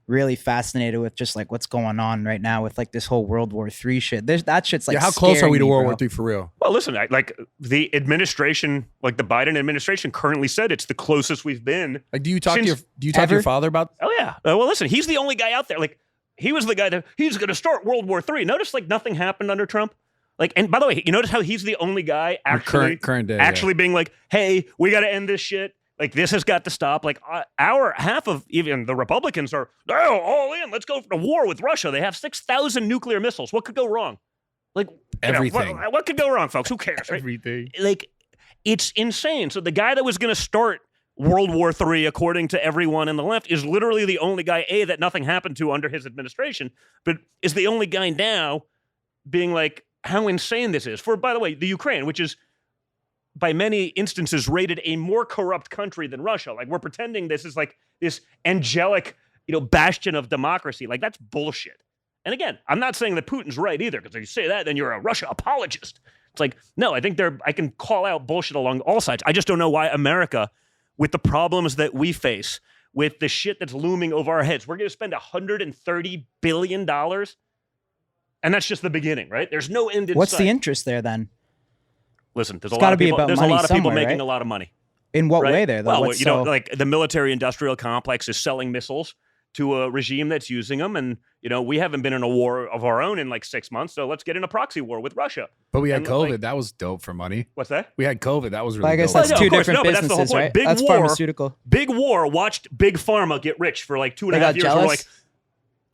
really fascinated with just like what's going on right now with like this whole World War III shit. That shit's like how close are scaring we to me, World bro. War III for real? Well, listen, like the administration, like the Biden administration currently said it's the closest we've been. Like, do you talk to Since your father about? Oh yeah. Well, listen, he's the only guy out there. Like he was the guy that he's going to start World War III. Notice like nothing happened under Trump. Like, and by the way, you notice how he's the only guy actually current day, actually being like, hey, we got to end this shit. Like this has got to stop. Like our half of even the Republicans are all in. Let's go to war with Russia. They have 6,000 nuclear missiles. What could go wrong? Like Everything. What could go wrong, folks? Who cares? Right? Everything. Like it's insane. So the guy that was going to start World War III, according to everyone in the left, is literally the only guy that nothing happened to under his administration, but is the only guy now being like how insane this is. For, by the way, the Ukraine, which is by many instances rated a more corrupt country than Russia. Like we're pretending this is like this angelic, bastion of democracy. Like that's bullshit. And again, I'm not saying that Putin's right either, because if you say that, then you're a Russia apologist. It's like, no, I think I can call out bullshit along all sides. I just don't know why America, with the problems that we face, with the shit that's looming over our heads, we're going to spend $130 billion. And that's just the beginning, right? There's no end in What's sight. the interest there then? Listen, there's It's a lot gotta of be people. about There's a money lot of people somewhere, making right? a lot of money. In what Right? way there though? Well, What's so- like the military-industrial complex is selling missiles to a regime that's using them, and we haven't been in a war of our own in like 6 months, so let's get in a proxy war with Russia. But we had And, COVID. like- that was dope for money. What's that? We had COVID. That was really I guess dope. that's Well, two of course, different no, but that's the whole businesses, point. right? Big That's war. pharmaceutical. Big War watched Big Pharma get rich for like 2.5 They got years. jealous? We're like,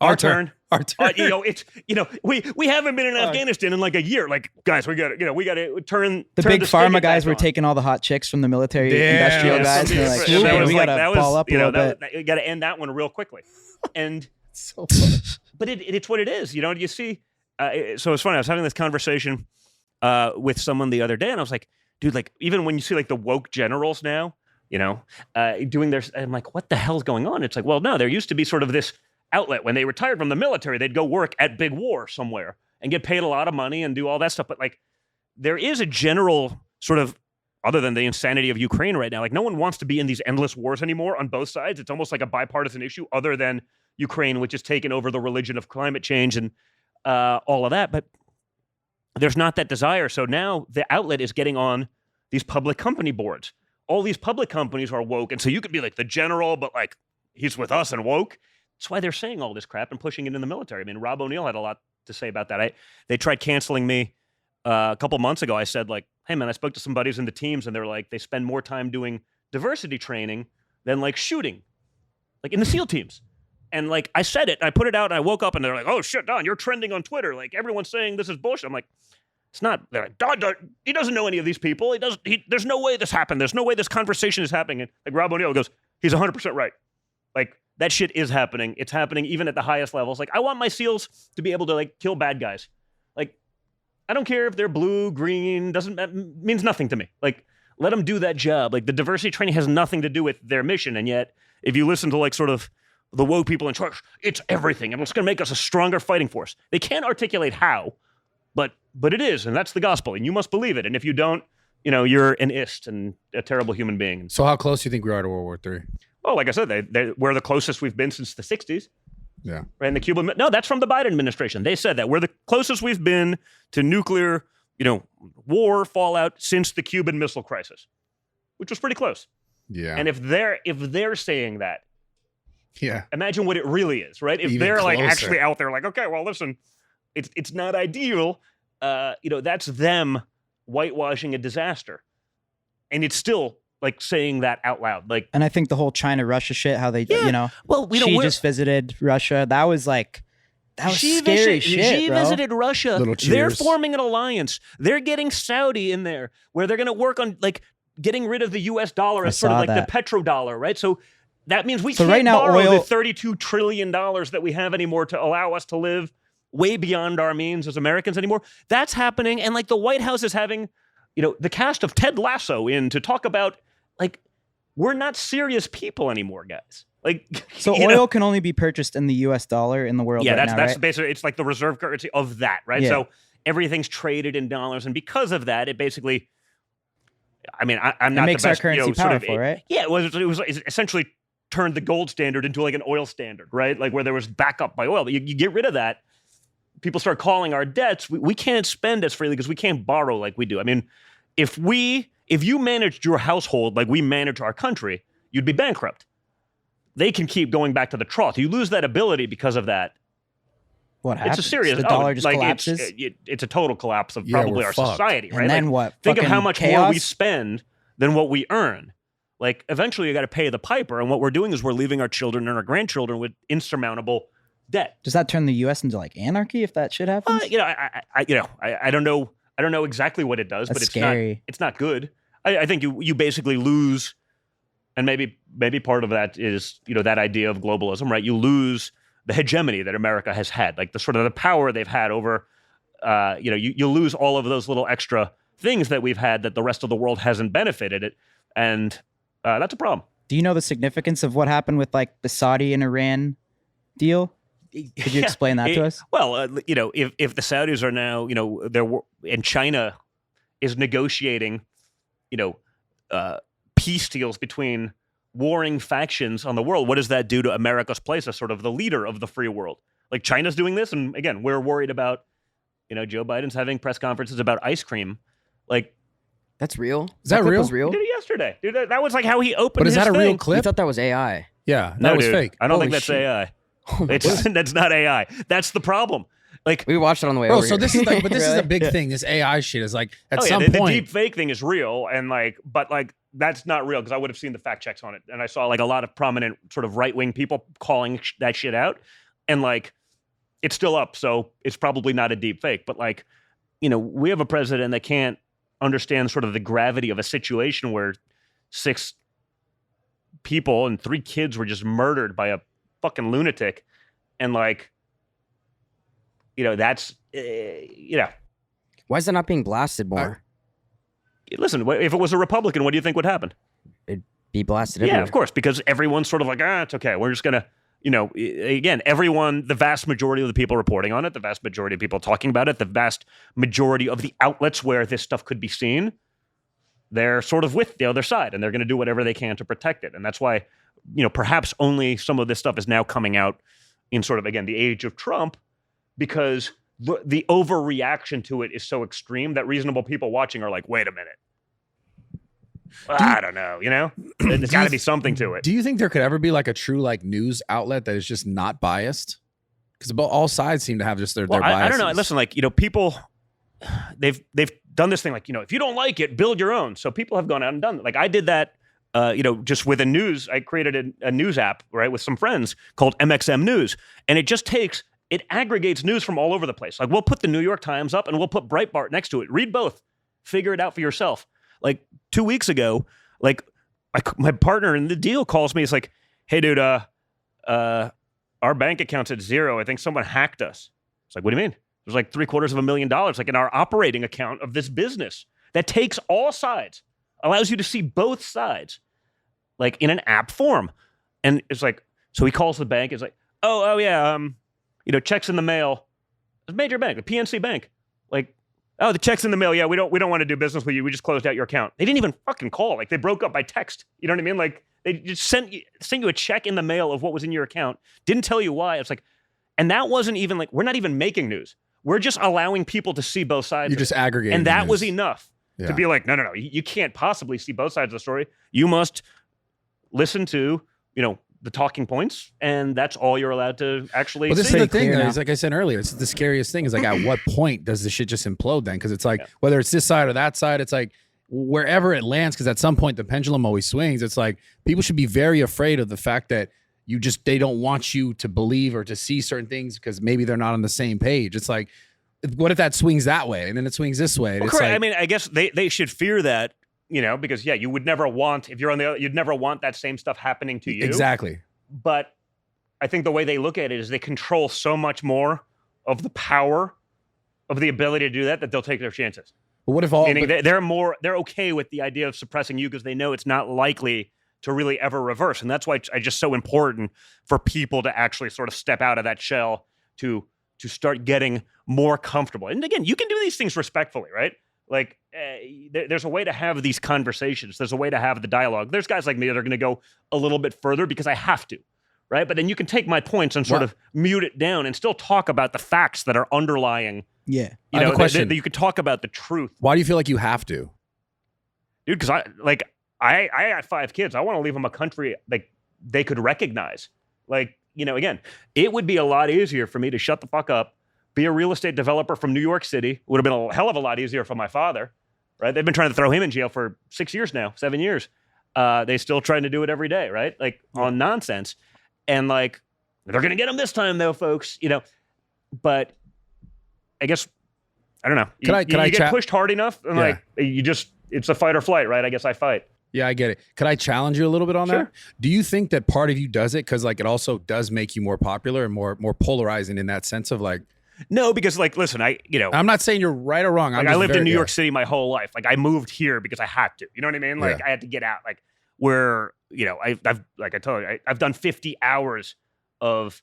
our turn. Our turn. We haven't been in Afghanistan in like a year. Like, guys, we got to turn The turn big spigot pharma guys back were on. taking all the hot chicks from the military Yeah, industrial yeah, guys. And they're like, That "Okay, was we like- gotta that was, ball up a little bit. You got to end that one real quickly. And So funny. but it's what it is. You see. So it's funny. I was having this conversation with someone the other day, and I was like, dude, like even when you see like the woke generals now, doing their, I'm like, what the hell's going on? It's like, well, no, there used to be sort of this outlet when they retired from the military, they'd go work at Big War somewhere and get paid a lot of money and do all that stuff. But like, there is a general sort of, other than the insanity of Ukraine right now, like no one wants to be in these endless wars anymore on both sides. It's almost like a bipartisan issue, other than Ukraine, which has taken over the religion of climate change and all of that. But there's not that desire. So now the outlet is getting on these public company boards. All these public companies are woke. And so you could be like the general, but like he's with us and woke. That's why they're saying all this crap and pushing it in the military. I mean, Rob O'Neill had a lot to say about that. They tried canceling me a couple months ago. I said like, hey man, I spoke to some buddies in the teams and they're like, they spend more time doing diversity training than like shooting, like in the SEAL teams. And like I said it, I put it out and I woke up and they're like, oh shit, Don, you're trending on Twitter. Like everyone's saying this is bullshit. I'm like, it's not. They're like, Don, he doesn't know any of these people. There's no way this happened. There's no way this conversation is happening. And like Rob O'Neill goes, he's 100% right. Like that shit is happening. It's happening even at the highest levels. Like I want my SEALs to be able to like kill bad guys. Like I don't care if they're blue, green, means nothing to me. Like let them do that job. Like the diversity training has nothing to do with their mission. And yet if you listen to like sort of the woke people in charge, it's everything. And it's going to make us a stronger fighting force. They can't articulate how, but it is. And that's the gospel. And you must believe it. And if you don't, you're an ist and a terrible human being. So how close do you think we are to World War III? Oh, like I said, we're the closest we've been since the 60s. Yeah. Right? And the Cuban... No, that's from the Biden administration. They said that. We're the closest we've been to nuclear, war fallout since the Cuban Missile Crisis, which was pretty close. Yeah. And if they're saying that, yeah. imagine what it really is, right? If Even they're like closer. actually out there like, okay, well, listen, it's not ideal. That's them whitewashing a disaster. And it's still like saying that out loud. Like, And I think the whole China-Russia shit, how they, well, she just visited Russia. That was scary shit, She bro. visited Russia. Little They're cheers. forming an alliance. They're getting Saudi in there where they're going to work on like getting rid of the US dollar as sort of saw like that. the petrodollar, right? So that means we So can't right now, borrow oil- the $32 trillion that we have anymore to allow us to live way beyond our means as Americans anymore. That's happening. And like the White House is having, the cast of Ted Lasso in to talk about like, we're not serious people anymore, guys. Like, So oil can only be purchased in the US dollar in the world yeah, right that's now, that's right? basically, it's like the reserve currency of that, right? Yeah. So everything's traded in dollars, and because of that, it basically I mean, I'm not It makes the our best, currency sort of- powerful, right? Yeah, it was essentially turned the gold standard into like an oil standard, right? Like where there was backup by oil. But you get rid of that, people start calling our debts. We can't spend as freely because we can't borrow like we do. I mean, if you managed your household like we manage our country, you'd be bankrupt. They can keep going back to the trough. You lose that ability because of that. What happens? It's a serious. The dollar just like collapses. It's a total collapse of Yeah, probably we're our fucked. society, right? And then Like, what? Think of how Fucking much more chaos? we spend than what we earn. Like eventually, you got to pay the piper, and what we're doing is we're leaving our children and our grandchildren with insurmountable debt. Does that turn the U.S. into like anarchy if that shit happens? I don't know. I don't know exactly what it does, That's but it's scary. not. It's not good. I think you basically lose, and maybe part of that is that idea of globalism, right? You lose the hegemony that America has had, like the sort of the power they've had over. You lose all of those little extra things that we've had that the rest of the world hasn't benefited it, and that's a problem. Do you know the significance of what happened with like the Saudi and Iran deal? Could you explain that to us? Well, if the Saudis are now, and China is negotiating, peace deals between warring factions on the world, what does that do to America's place as sort of the leader of the free world? Like China's doing this, and again, we're worried about, Joe Biden's having press conferences about ice cream. Like, That's real. Is that clip real? Was real. he did it yesterday, dude. That was like how he opened. But is his that a real thing. You clip? thought that was AI. Yeah, that No, was dude, fake. I don't Holy think that's shit. AI. That's not AI. That's the problem. Like, We watched it on the way Bro, over so here. this is like, but this is a Really? big thing. This AI shit is like at oh, yeah, some the point. deep fake thing is real, and but that's not real because I would have seen the fact checks on it, and I saw like a lot of prominent sort of right wing people calling that shit out, and like it's still up, so it's probably not a deep fake. But like, we have a president that can't understand sort of the gravity of a situation where 6 people and 3 kids were just murdered by a fucking lunatic, and like, that's Why is that not being blasted more? listen, if it was a Republican, what do you think would happen? Be blasted Yeah, everywhere. of course, because everyone's sort of like, it's okay. We're just going to, again, everyone, the vast majority of the people reporting on it, the vast majority of people talking about it, the vast majority of the outlets where this stuff could be seen, they're sort of with the other side, and they're going to do whatever they can to protect it. And that's why, perhaps only some of this stuff is now coming out in sort of, again, the age of Trump, because the overreaction to it is so extreme that reasonable people watching are like, wait a minute. I don't know, there's got to be something to it. Do you think there could ever be like a true like news outlet that is just not biased? Because all sides seem to have just their biases. I don't know. Listen, like, people, they've done this thing, like, if you don't like it, build your own. So people have gone out and done it. Like I did that, just with I created a news app, right, with some friends called MXM News. And it aggregates news from all over the place. Like we'll put the New York Times up and we'll put Breitbart next to it. Read both. Figure it out for yourself. Like 2 weeks ago, like my partner in the deal calls me. It's like, hey, dude, our bank account's at 0. I think someone hacked us. It's like, what do you mean? There's like $750,000 like in our operating account of this business that takes all sides, allows you to see both sides, like in an app form. And it's like, so he calls the bank. It's like, oh yeah, checks in the mail. It's a major bank, the PNC Bank. Like, oh, the check's in the mail. Yeah, we don't want to do business with you. We just closed out your account. They didn't even fucking call. Like they broke up by text. You know what I mean? Like they just sent you a check in the mail of what was in your account. Didn't tell you why. It's like, and that wasn't even like, we're not even making news. We're just allowing people to see both sides. You just aggregate, and that news. was enough to be like, no, you can't possibly see both sides of the story. You must listen to, the talking points, and that's all you're allowed to actually But this see. is the thing, clear though. now. It's like I said earlier. It's the scariest thing. Is like, at what point does this shit just implode? Then, because it's like whether it's this side or that side, it's like wherever it lands. Because at some point the pendulum always swings. It's like people should be very afraid of the fact that they don't want you to believe or to see certain things because maybe they're not on the same page. It's like, what if that swings that way and then it swings this way? And Well, it's correct. like, I mean, I guess they should fear that, because you would never want, if you're on you'd never want that same stuff happening to you. exactly. But I think the way they look at it is they control so much more of the power of the ability to do that they'll take their chances. But what if all? Meaning they're okay with the idea of suppressing you because they know it's not likely to really ever reverse. And that's why it's just so important for people to actually sort of step out of that shell to start getting more comfortable. And again, you can do these things respectfully, right? Like, there's a way to have these conversations. There's a way to have the dialogue. There's guys like me that are going to go a little bit further because I have to, right? But then you can take my points and sort of mute it down and still talk about the facts that are underlying. Yeah. I have a question. You could talk about the truth. Why do you feel like you have to? Dude, because I got 5 kids. I want to leave them a country like they could recognize. Like, again, it would be a lot easier for me to shut the fuck up, be a real estate developer from New York City. Would have been a hell of a lot easier for my father, right? They've been trying to throw him in jail for 6 years now, 7 years. They still trying to do it every day, right? Like on nonsense. And like, they're going to get him this time though, folks, but I guess, I don't know. You get pushed hard enough and like, it's a fight or flight, right? I guess I fight. Yeah, I get it. Could I challenge you a little bit on that? Do you think that part of you does it because like it also does make you more popular and more polarizing in that sense of like? No, because like, listen, I'm not saying you're right or wrong. Like, I lived in New York City my whole life. Like I moved here because I had to. You know what I mean? Like I had to get out. Like where I've like I told you, I've done 50 hours of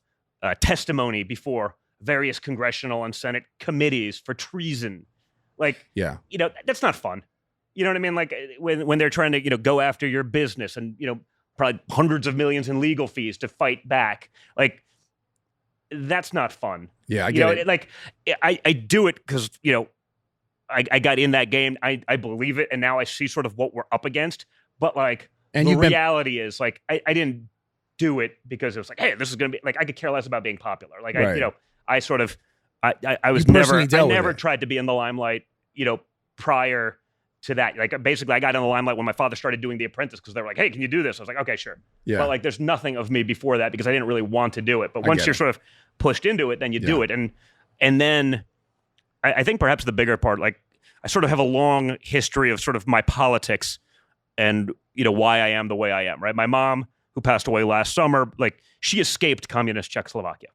testimony before various congressional and Senate committees for treason. Like, that's not fun. You know what I mean? Like when they're trying to, go after your business and, probably hundreds of millions in legal fees to fight back. Like, that's not fun. Yeah, I get it. Like, I do it because, I got in that game. I believe it. And now I see sort of what we're up against. But like, and the reality is like, I didn't do it because it was like, hey, this is going to be like, I could care less about being popular. Like, I sort of, I was never tried to be in the limelight, prior to that. Like basically I got in the limelight when my father started doing The Apprentice because they were like, hey, can you do this? I was like, okay, sure. Yeah. But like there's nothing of me before that because I didn't really want to do it. But once you're sort of pushed into it, then you do it. And then I think perhaps the bigger part, like I sort of have a long history of sort of my politics and, why I am the way I am, right? My mom, who passed away last summer, like she escaped communist Czechoslovakia,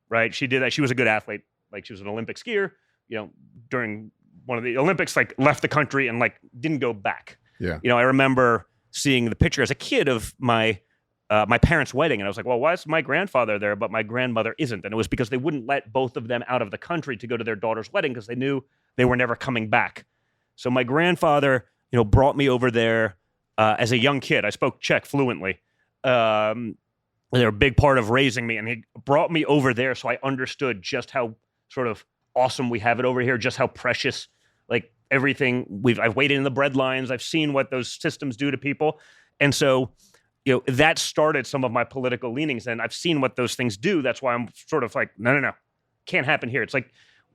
right? She did that. She was a good athlete. Like she was an Olympic skier, during one of the Olympics, like left the country and like didn't go back. Yeah. I remember seeing the picture as a kid of my parents' wedding. And I was like, well, why is my grandfather there, but my grandmother isn't? And it was because they wouldn't let both of them out of the country to go to their daughter's wedding because they knew they were never coming back. So my grandfather, brought me over there as a young kid. I spoke Czech fluently. They're a big part of raising me. And he brought me over there so I understood just how sort of awesome we have it over here, just how precious, like everything I've waited in the bread lines. I've seen what those systems do to people. And so, that started some of my political leanings and I've seen what those things do. That's why I'm sort of like, no, can't happen here. It's like,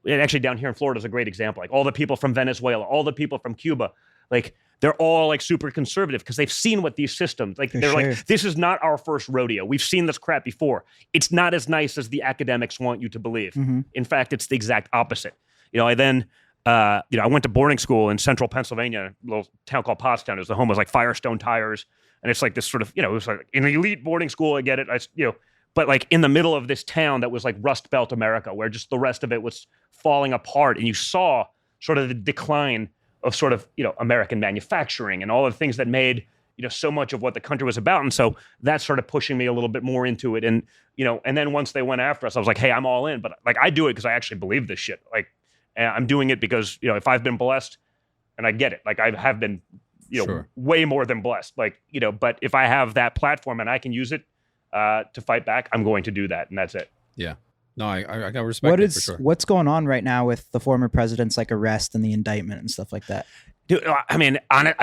actually down here in Florida is a great example. Like all the people from Venezuela, all the people from Cuba, like they're all like super conservative because they've seen what these systems, like like, this is not our first rodeo. We've seen this crap before. It's not as nice as the academics want you to believe. Mm-hmm. In fact, it's the exact opposite. I then, I went to boarding school in central Pennsylvania, a little town called Pottstown. It was the home of like Firestone Tires. And it's like this sort of, it was like an elite boarding school. I get it. But like in the middle of this town that was like Rust Belt America, where just the rest of it was falling apart. And you saw sort of the decline of sort of, American manufacturing and all the things that made, so much of what the country was about. And so that started pushing me a little bit more into it. And, and then once they went after us, I was like, hey, I'm all in. But like, I do it because I actually believe this shit. Like, and I'm doing it because, if I've been blessed and I get it, like I have been, way more than blessed, like, but if I have that platform and I can use it to fight back, I'm going to do that. And that's it. Yeah. No, I got respect it for sure. What's going on right now with the former president's like arrest and the indictment and stuff like that? Dude, I mean, I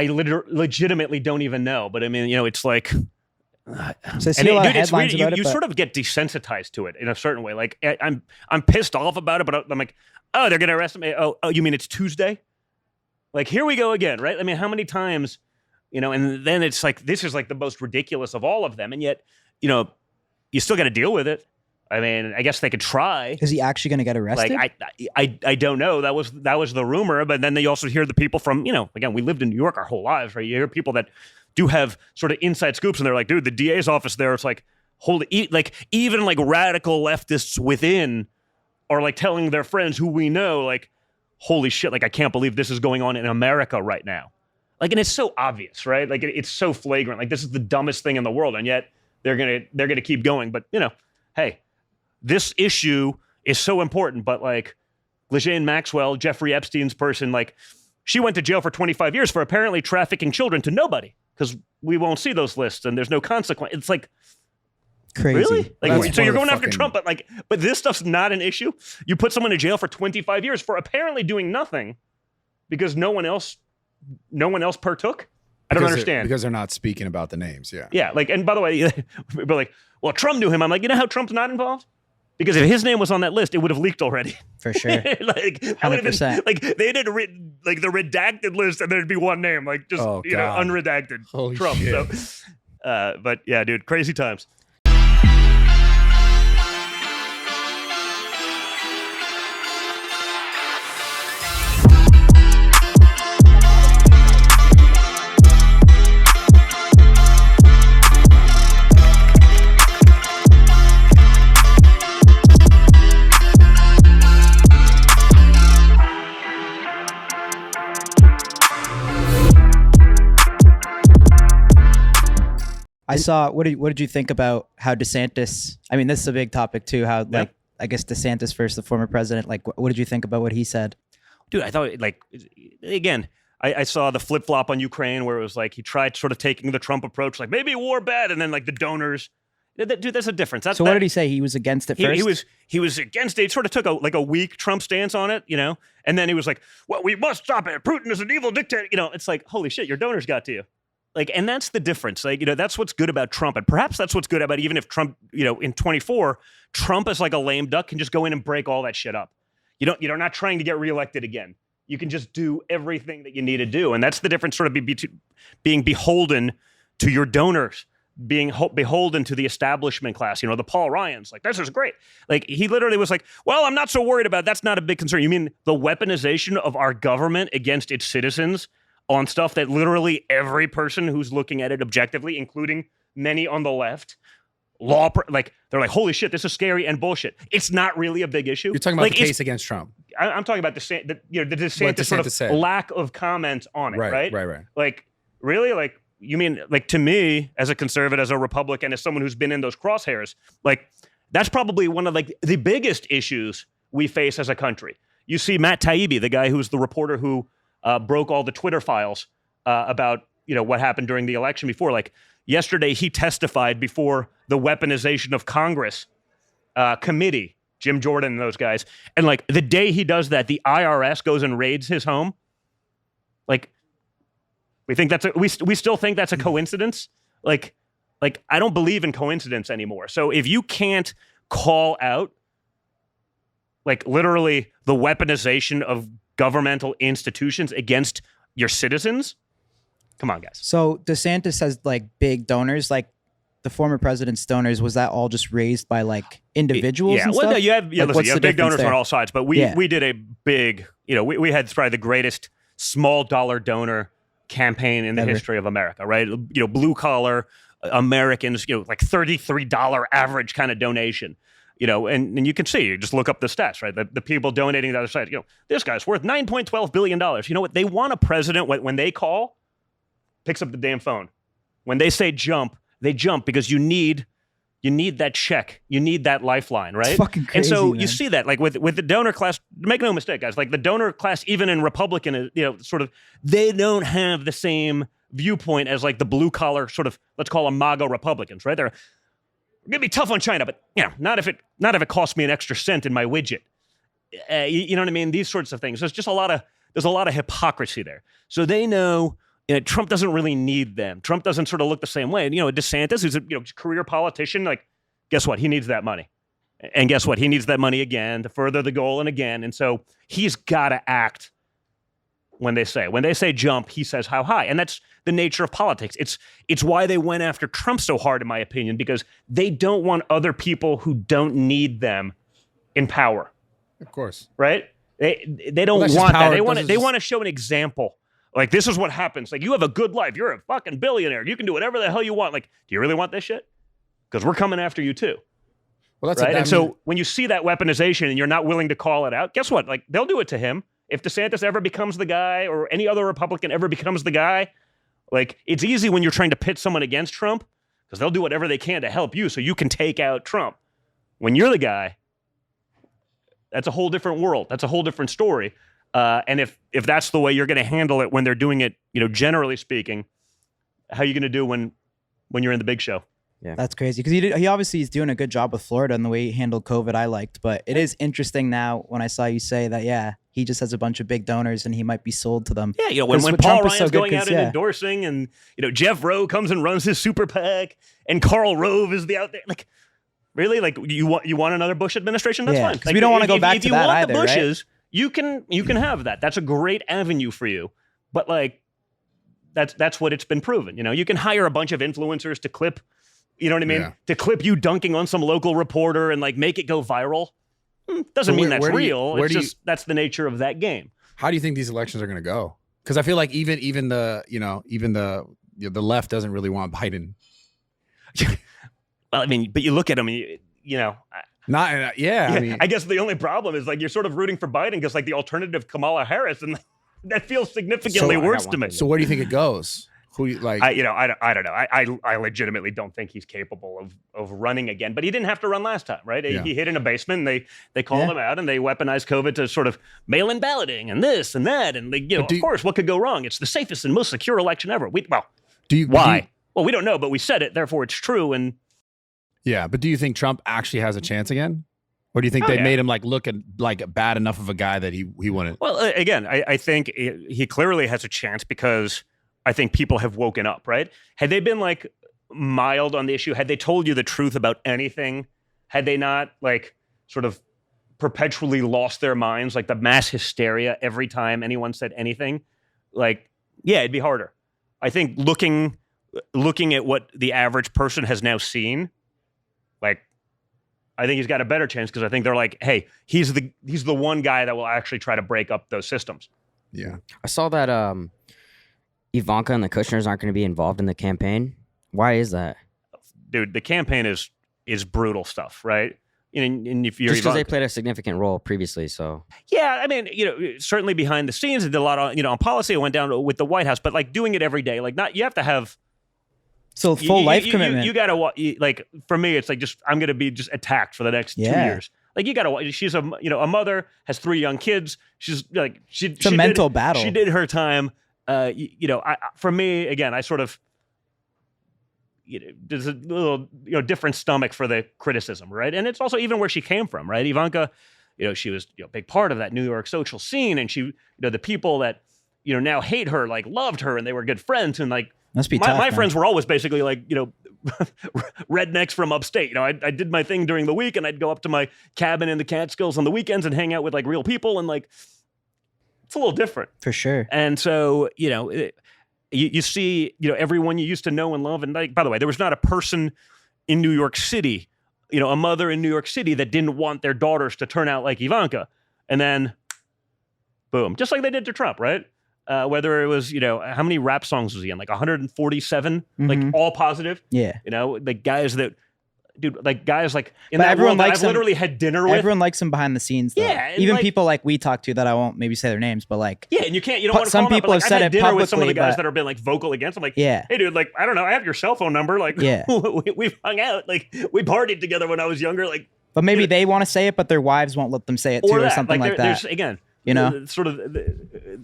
legitimately don't even know, but I mean, it's like, so I see a lot of headlines about it, you sort of get desensitized to it in a certain way. Like I'm pissed off about it, but I'm like, oh, they're going to arrest me. Oh, you mean it's Tuesday? Like, here we go again, right? I mean, how many times, and then it's like, this is like the most ridiculous of all of them. And yet, you still got to deal with it. I mean, I guess they could try. Is he actually going to get arrested? Like, I don't know. That was the rumor. But then you also hear the people from, again, we lived in New York our whole lives, right? You hear people that do have sort of inside scoops and they're like, dude, the DA's office there, it's like, like even like radical leftists within are like telling their friends who we know, like, holy shit, like I can't believe this is going on in America right now. Like, and it's so obvious, right? Like it's so flagrant. Like this is the dumbest thing in the world. And yet they're gonna keep going. But hey, this issue is so important, but like Ghislaine Maxwell, Jeffrey Epstein's person, like she went to jail for 25 years for apparently trafficking children to nobody because we won't see those lists and there's no consequence. It's like, Crazy. really? That's Like, so one you're of the going after fucking- Trump, but this stuff's not an issue. You put someone in jail for 25 years for apparently doing nothing because no one else partook. I don't understand. Because they're not speaking about the names. Yeah. Yeah, like, and by the way, but like, well, Trump knew him. I'm like, you know how Trump's not involved? Because if his name was on that list, it would have leaked already. For sure. Like, that would have been 100%. like they did like the redacted list, and there'd be one name, like just Oh, you know, God. unredacted Holy Trump. shit. So, but yeah, dude, crazy times. I saw. What did you think about how DeSantis? I mean, this is a big topic too. How like I guess DeSantis versus the former president. Like, what did you think about what he said? Dude, I thought like again. I saw the flip flop on Ukraine where it was like he tried sort of taking the Trump approach, like maybe war bad, and then like the donors. Dude, that's a difference. So what did he say? He was against it first. He was against it. He sort of took a weak Trump stance on it, you know, and then he was like, "Well, we must stop it. Putin is an evil dictator." You know, it's like, holy shit, your donors got to you. Like, and that's the difference. Like, you know, that's what's good about Trump, and perhaps that's what's good about even if Trump, you know, in 24, Trump is like a lame duck can just go in and break all that shit up. You're not trying to get reelected again. You can just do everything that you need to do, and that's the difference. Sort of being beholden to your donors. Being beholden to the establishment class, you know, the Paul Ryans, like, this is great. Like, he literally was like, well, I'm not so worried about it. That's not a big concern. You mean the weaponization of our government against its citizens on stuff that literally every person who's looking at it objectively, including many on the left, like, they're like, holy shit, this is scary and bullshit. It's not really a big issue. You're talking about like, the case against Trump. I'm talking about the DeSantis What sort DeSantis of said. lack of comment on it, right? Right. Like, really? Like, you mean, like, to me, as a conservative, as a Republican, as someone who's been in those crosshairs, like, that's probably one of, like, the biggest issues we face as a country. You see Matt Taibbi, the guy who's the reporter who broke all the Twitter files about, you know, what happened during the election before. Like, yesterday, he testified before the weaponization of Congress committee, Jim Jordan and those guys. And, like, the day he does that, the IRS goes and raids his home. Like, we think we still think that's a coincidence. Like I don't believe in coincidence anymore. So if you can't call out, like, literally the weaponization of governmental institutions against your citizens, come on, guys. So DeSantis has like big donors, like the former president's donors. Was that all just raised by like individuals? Yeah, and well, stuff? no, you have Like, listen, what's you have the big difference donors there? on all sides, but we did a big, you know, we had probably the greatest small dollar donor campaign in the Ever. history of America, right? You know, blue collar Americans, you know, like $33 average kind of donation, you know, and you can see, you just look up the stats, right? The people donating to the other side, you know, this guy's worth $9.12 billion. You know what? They want a president when they call, picks up the damn phone. When they say jump, they jump because you need that check. You need that lifeline, right? It's fucking crazy, and so man. you see that, like with the donor class, make no mistake, guys, like the donor class, even in Republican, you know, sort of, they don't have the same viewpoint as like the blue collar sort of, let's call them MAGA Republicans, right? They're gonna be tough on China, but you know, not if it costs me an extra cent in my widget. You know what I mean? These sorts of things. There's a lot of hypocrisy there. So they know, you know, Trump doesn't really need them. Trump doesn't sort of look the same way. And, you know, DeSantis, who's a career politician, like, guess what? He needs that money. And guess what? He needs that money again to further the goal and again. And so he's got to act when they say jump, he says how high. And that's the nature of politics. It's why they went after Trump so hard, in my opinion, because they don't want other people who don't need them in power. Of course. Right? They don't that's just want that. power. They want to show an example. Like, this is what happens. Like, you have a good life. You're a fucking billionaire. You can do whatever the hell you want. Like, do you really want this shit? Because we're coming after you too. Well, that's right. And so when you see that weaponization and you're not willing to call it out, guess what? Like, they'll do it to him. If DeSantis ever becomes the guy or any other Republican ever becomes the guy, like, it's easy when you're trying to pit someone against Trump because they'll do whatever they can to help you so you can take out Trump. When you're the guy, that's a whole different world. That's a whole different story. And if that's the way you're going to handle it when they're doing it, generally speaking, how are you going to do when you're in the big show? Yeah, That's crazy because he obviously is doing a good job with Florida and the way he handled COVID. I liked, but it is interesting now when I saw you say that. He just has a bunch of big donors and he might be sold to them. Yeah, when Trump Paul is so Ryan's good going 'cause, out and endorsing, and Jeff Rowe comes and runs his super PAC, and Karl Rove is out there. Like, really, like you want another Bush administration? That's fine. 'cause Like, we don't want to go back if to you that want either, the right? Bushes, you can have that. That's a great avenue for you. But like, that's what it's been proven. You can hire a bunch of influencers to clip. You know what I mean? Yeah. To clip you dunking on some local reporter and like make it go viral. Doesn't So mean where that's do you- real. where It's do you- just that's the nature of that game. How do you think these elections are going to go? Because I feel like even the left doesn't really want Biden. Well, I mean, but you look at him, Not yeah. I mean, I guess the only problem is like you're sort of rooting for Biden because like the alternative Kamala Harris, and that feels significantly So, worse to me. so where do you think it goes? Who you like? I don't know. I legitimately don't think he's capable of running again. But he didn't have to run last time, right? Yeah. He hid in a basement. And they called him out, and they weaponized COVID to sort of mail-in balloting and this and that. And of course, what could go wrong? It's the safest and most secure election ever. Why? Well, we don't know, but we said it, therefore it's true. And yeah, but do you think Trump actually has a chance again? Or do you think they made him like look like bad enough of a guy that he wouldn't? Well, again, I think he clearly has a chance because I think people have woken up, right? Had they been like mild on the issue, had they told you the truth about anything, had they not like sort of perpetually lost their minds, like the mass hysteria every time anyone said anything, like, yeah, it'd be harder. I think looking at what the average person has now seen, like, I think he's got a better chance because I think they're like, hey, he's the one guy that will actually try to break up those systems. Yeah. I saw that Ivanka and the Kushners aren't going to be involved in the campaign. Why is that? Dude, the campaign is brutal stuff, right? And if you're Just because they Ivanka, played a significant role previously, so yeah, I mean, certainly behind the scenes, they did a lot on, on policy. It went down with the White House, but like doing it every day, like you have to have So full life commitment. You gotta like for me, it's like just I'm gonna be just attacked for the next 2 years. Like you gotta. She's a mother, has 3 young kids. She's like It's a mental battle. She did her time. For me again, I sort of there's a little different stomach for the criticism, right? And it's also even where she came from, right? Ivanka, she was a big part of that New York social scene, and she the people that now hate her like loved her, and they were good friends, and like. Must be tough, my man. friends were always basically like, rednecks from upstate. I did my thing during the week, and I'd go up to my cabin in the Catskills on the weekends and hang out with like real people, and like it's a little different For sure. And so you see everyone you used to know and love, and like by the way, there was not a person in New York City, a mother in New York City that didn't want their daughters to turn out like Ivanka, and then boom, just like they did to Trump, right? Whether it was, how many rap songs was he in? Like 147, like all positive. Yeah. Like guys that, dude, like guys like in But that everyone world that likes I've him. literally had dinner with. Everyone likes him behind the scenes, though. Yeah, and Even like- people like we talk to that I won't maybe say their names, but like, Yeah, and you don't want to Some call them out, but, people like, have said I've had it dinner with some of the publicly, guys but- that have been like vocal against. I'm like, yeah. hey, dude, like I don't know, I have your cell phone number. Like, Yeah. we've hung out. Like, we partied together when I was younger. Like, But maybe they want to say it, but their wives won't let them say it too, or something like that. There's again, sort of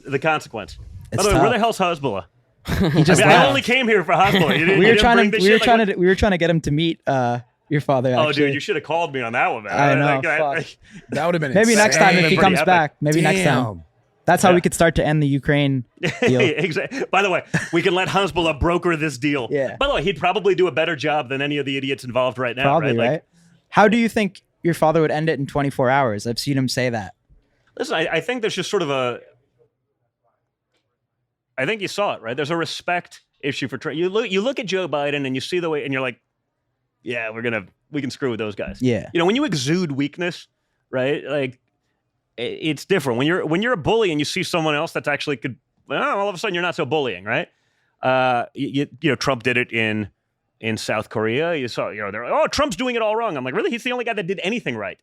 the consequence. By It's the way, where tough. the hell's Hezbollah? He just I left. only came here for Hezbollah. You didn't, we you were didn't trying bring to this we were shit? trying to we were trying to get him to meet your father. Actually. Oh, dude, you should have called me on that one, man. I know, Like, fuck. That would have been Maybe insane. next time if he Pretty comes epic. back. Maybe next time. Damn. That's how Yeah. we could start to end the Ukraine deal. Exactly. By the way, we can let Hezbollah broker this deal. Yeah. By the way, he'd probably do a better job than any of the idiots involved right now. Probably, right? right? How do you think your father would end it in 24 hours? I've seen him say that. Listen, I think there's just sort of I think you saw it, right? There's a respect issue for Trump. You look at Joe Biden and you see the way, and you're like, yeah, we can screw with those guys. Yeah. When you exude weakness, right? Like it's different when you're a bully and you see someone else that's actually all of a sudden you're not so bullying, right? Trump did it in South Korea. You saw, they're like, oh, Trump's doing it all wrong. I'm like, really? He's the only guy that did anything right.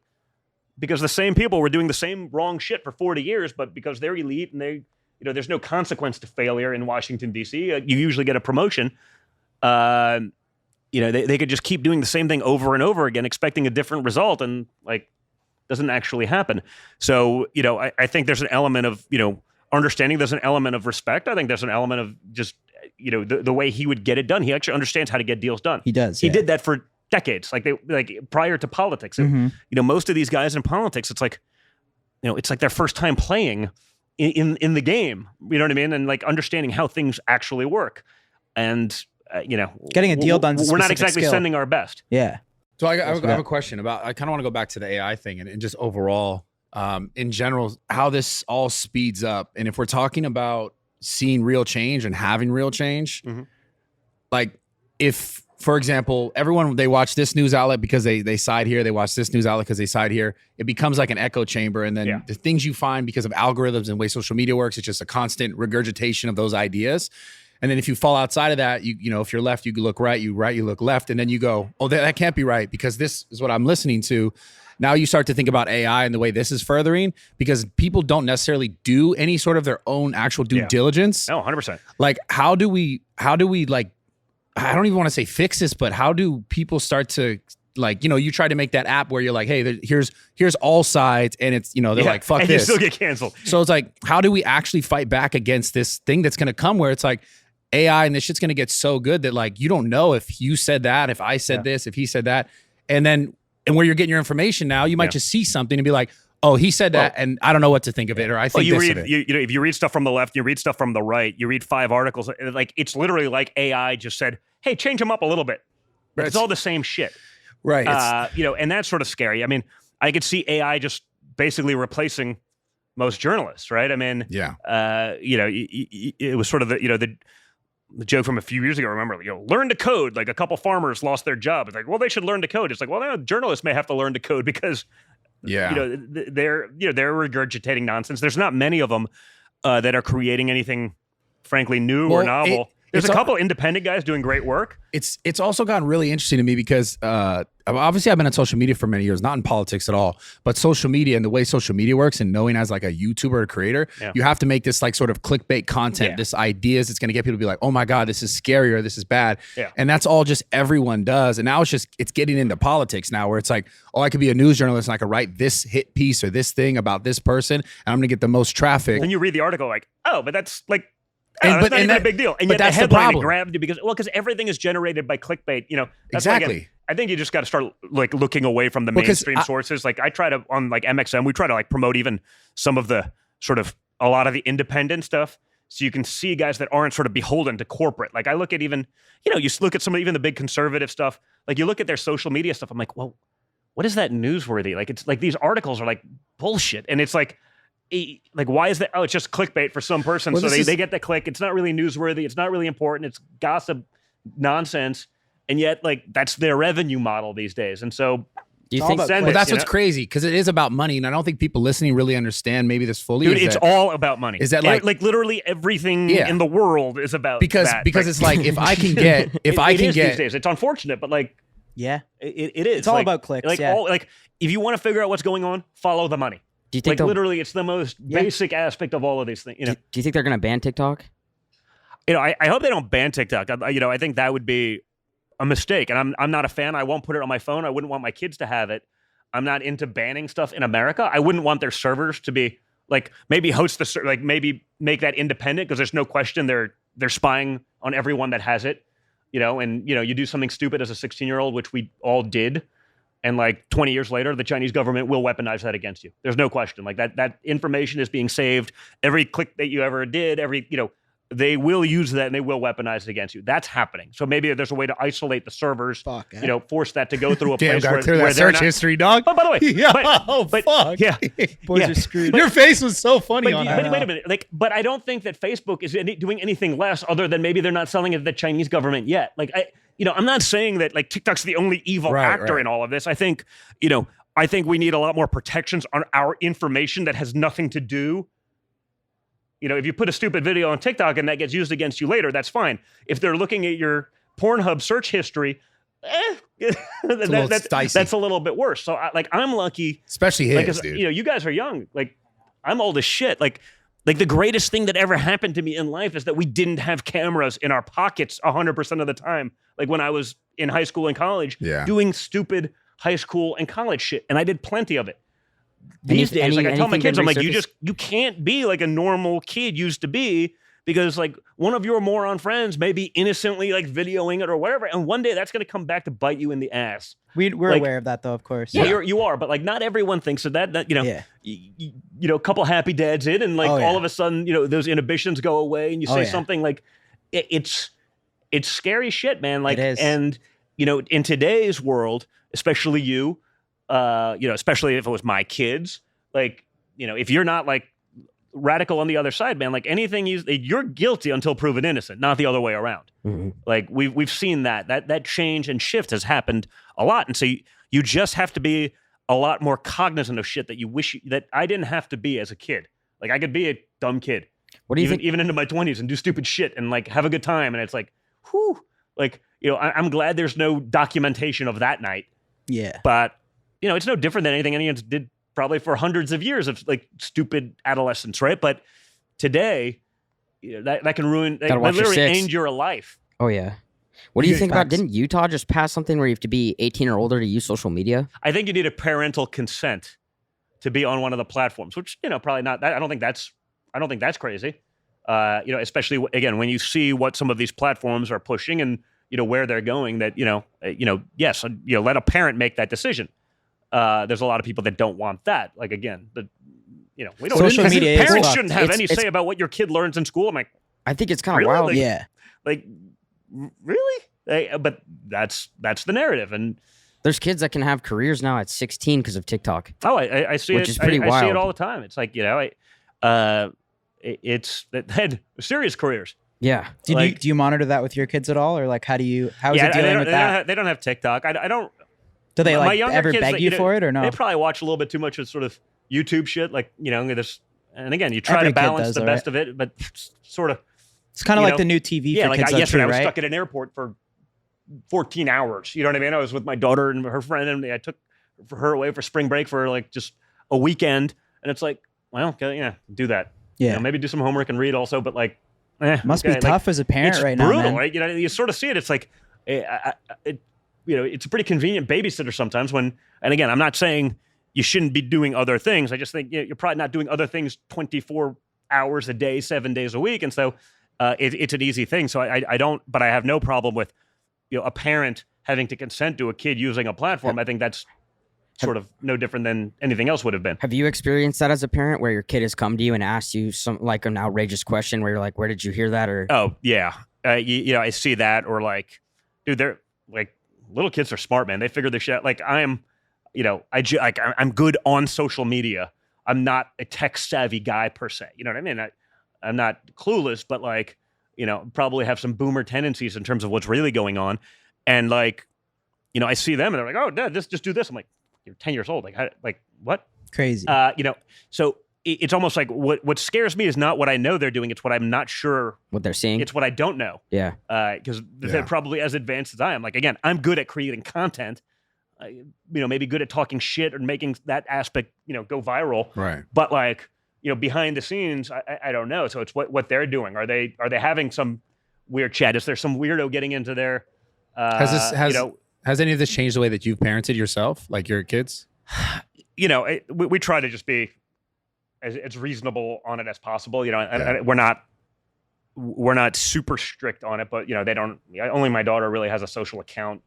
Because the same people were doing the same wrong shit for 40 years, but because they're elite and they, there's no consequence to failure in Washington, D.C., you usually get a promotion. They could just keep doing the same thing over and over again, expecting a different result. And like, doesn't actually happen. So, I think there's an element of, understanding. There's an element of respect. I think there's an element of just, the way he would get it done. He actually understands how to get deals done. He does. He yeah. did that for decades, like prior to politics. And, most of these guys in politics, it's like, it's like their first time playing in the game. You know what I mean? And like understanding how things actually work. And, getting a deal done. We're not exactly sending our best. Yeah. So I have a question about, I kind of want to go back to the AI thing and just overall, in general, how this all speeds up. And if we're talking about seeing real change and having real change, like if, for example, everyone, they watch this news outlet because they side here, they watch this news outlet because they side here, it becomes like an echo chamber. And then the things you find because of algorithms and the way social media works, it's just a constant regurgitation of those ideas. And then if you fall outside of that, if you're left, you look right, you look left. And then you go, oh, that can't be right because this is what I'm listening to. Now you start to think about AI and the way this is furthering, because people don't necessarily do any sort of their own actual due diligence. No, 100%. Like, how do we like, I don't even want to say fix this, but how do people start to, like, you try to make that app where you're like, hey, here's all sides, and it's, they're like, fuck and this. You still get canceled. So it's like, how do we actually fight back against this thing that's going to come where it's like AI and this shit's going to get so good that like, you don't know if you said that, if I said this, if he said that. And where you're getting your information now, you might just see something and be like, oh, he said that, and I don't know what to think of it, or I think this of it. If you read stuff from the left, you read stuff from the right, you read 5 articles, like it's literally like AI just said, hey, change them up a little bit. But it's all the same shit. Right. And that's sort of scary. I mean, I could see AI just basically replacing most journalists, right? I mean, it was sort of the joke from a few years ago. Remember, learn to code. Like a couple farmers lost their job. It's like, well, they should learn to code. It's like, well, now journalists may have to learn to code because, they're regurgitating nonsense. There's not many of them that are creating anything, frankly, new or novel. There's a couple independent guys doing great work. It's also gotten really interesting to me because obviously I've been on social media for many years, not in politics at all, but social media and the way social media works, and knowing as like a YouTuber or creator, you have to make this like sort of clickbait content, this ideas it's going to get people to be like, oh my God, this is scary or this is bad. And that's all just everyone does. And now it's getting into politics now where it's like, oh, I could be a news journalist and I could write this hit piece or this thing about this person and I'm going to get the most traffic. And you read the article like, oh, but that's like, that's not even a big deal. And yet that's the headline the problem. grabbed you because everything is generated by clickbait. That's exactly. I think you just got to start like looking away from the mainstream sources. Like I try to on like MXM, we try to like promote even some of the sort of a lot of the independent stuff, so you can see guys that aren't sort of beholden to corporate. Like I look at even you look at some of even the big conservative stuff. Like you look at their social media stuff. I'm like, well, what is that newsworthy? Like it's like these articles are like bullshit, and it's like why is that? Oh, it's just clickbait for some person. So they get the click. It's not really newsworthy. It's not really important. It's gossip nonsense. And yet, like, that's their revenue model these days. And so, do you think that's what's crazy, because it is about money. And I don't think people listening really understand maybe this fully. Dude, it's all about money. Is that like literally everything in the world is about that. Because it's like, if I can get, these days, it's unfortunate, but like, it is. It's all about clicks. Like, if you want to figure out what's going on, follow the money. Do you think literally it's the most basic aspect of all of these things? Do you think they're going to ban TikTok? I hope they don't ban TikTok. I think that would be a mistake, and I'm not a fan. I won't put it on my phone. I wouldn't want my kids to have it. I'm not into banning stuff in America. I wouldn't want their servers to be like maybe host the maybe make that independent, because there's no question they're spying on everyone that has it. And you do something stupid as a 16-year-old, which we all did. And like 20 years later, the Chinese government will weaponize that against you. There's no question. Like that information is being saved. Every click that you ever did, they will use that and they will weaponize it against you. That's happening. So maybe there's a way to isolate the servers. Force that to go through a place where that search history, dog. But by the way, fuck. Yeah, boys are screwed. Your face was so funny on that. Wait a minute. But I don't think that Facebook is doing anything less other than maybe they're not selling it to the Chinese government yet. I'm not saying that like TikTok's the only evil actor in all of this. I think we need a lot more protections on our information that has nothing to do. If you put a stupid video on TikTok and that gets used against you later, that's fine. If they're looking at your Pornhub search history, that's a little bit worse. So I'm lucky, especially his, dude. You guys are young. Like I'm old as shit. Like the greatest thing that ever happened to me in life is that we didn't have cameras in our pockets 100% of the time. Like when I was in high school and college, doing stupid high school and college shit, and I did plenty of it. these days, like I tell my anything kids, been I'm like, resurfaced? you can't be like a normal kid used to be, because like one of your moron friends may be innocently like videoing it or whatever, and one day that's going to come back to bite you in the ass. We're Like, aware of that, though, of course. Yeah, you are, but like not everyone thinks of that. That you know, Yeah. you know, a couple happy dads in, and like Oh, yeah. all of a sudden, you know, those inhibitions go away, and you Oh, say yeah. something like, it's scary shit, man. Like, It is. and you know, in today's world, especially you know, especially if it was my kids, like, you know, if you're not like radical on the other side, man, like anything you're guilty until proven innocent, not the other way around. Mm-hmm. Like we've seen that change and shift has happened a lot, and so you just have to be a lot more cognizant of shit that you wish that I didn't have to be as a kid. Like I could be a dumb kid, What do you think? even into my 20s, and do stupid shit and like have a good time, and it's like, whew, like, you know, I'm glad there's no documentation of that night, Yeah. but you know, it's no different than anything anyone did probably for hundreds of years of like stupid adolescence, right? But today, you know, that can ruin, that Gotta watch your literally six. end your life. Oh yeah. What do you Yeah, think about? facts. Didn't Utah just pass something where you have to be 18 or older to use social media? I think you need a parental consent to be on one of the platforms, which, you know, probably not. I don't think that's crazy. You know, especially again when you see what some of these platforms are pushing and you know where they're going. That yes, you know, let a parent make that decision. There's a lot of people that don't want that. Like again, we don't. Social media is parents fucked. shouldn't have It's- any it's- say about what your kid learns in school. I'm like, I think it's kind of Really? wild. Like- Yeah. like really? But that's the narrative, and There's kids that can have careers now at 16 because of TikTok. I see Which it. is pretty I see it wild. all the time. It's like, you know, it's that had serious careers. Yeah. Do you monitor that with your kids at all, or like how is it dealing with that? They don't have TikTok. I don't. Do they my like younger ever kids, beg you know, for it or no? They probably watch a little bit too much of sort of YouTube shit. Like, you know, there's, and again, you try Every to kid balance does, the though, best right? of it, but sort of. It's kind of you like know, the new TV Yeah, for like kids, though, yesterday, too, I was right? stuck at an airport for 14 hours. You know what I mean? I was with my daughter and her friend, and I took her away for spring break for like just a weekend. And it's like, well, okay, yeah, do that. Yeah. You know, maybe do some homework and read also, but like, Must okay, be tough as a parent it's right brutal, now, man. right? You know, you sort of see it. It's like, you know, it's a pretty convenient babysitter sometimes when, and again, I'm not saying you shouldn't be doing other things. I just think you're probably not doing other things 24 hours a day, 7 days a week. And so it's an easy thing. So I don't, but I have no problem with, you know, a parent having to consent to a kid using a platform. I think that's sort of no different than anything else would have been. Have you experienced that as a parent where your kid has come to you and asked you some like an outrageous question where you're like, where did you hear that? Or Oh yeah. You know, I see that, or like, dude, they're like, little kids are smart, man. They figure this shit out. Like I'm, you know, I'm good on social media. I'm not a tech savvy guy per se. You know what I mean? I'm not clueless, but like, you know, probably have some boomer tendencies in terms of what's really going on. And like, you know, I see them and they're like, oh, Dad, just do this. I'm like, you're 10 years old. Like what? Crazy. You know, so it's almost like what scares me is not what I know they're doing. It's what I'm not sure. what they're seeing? It's what I don't know. Yeah. Because they're probably as advanced as I am. Like, again, I'm good at creating content. You know, maybe good at talking shit or making that aspect, you know, go viral. Right. But like, you know, behind the scenes, I don't know. So it's what they're doing. Are they having some weird chat? Is there some weirdo getting into their? Has any of this changed the way that you've parented yourself, like your kids? You know, we try to just be as reasonable on it as possible. You know, and we're not super strict on it, but you know, they don't. Only my daughter really has a social account,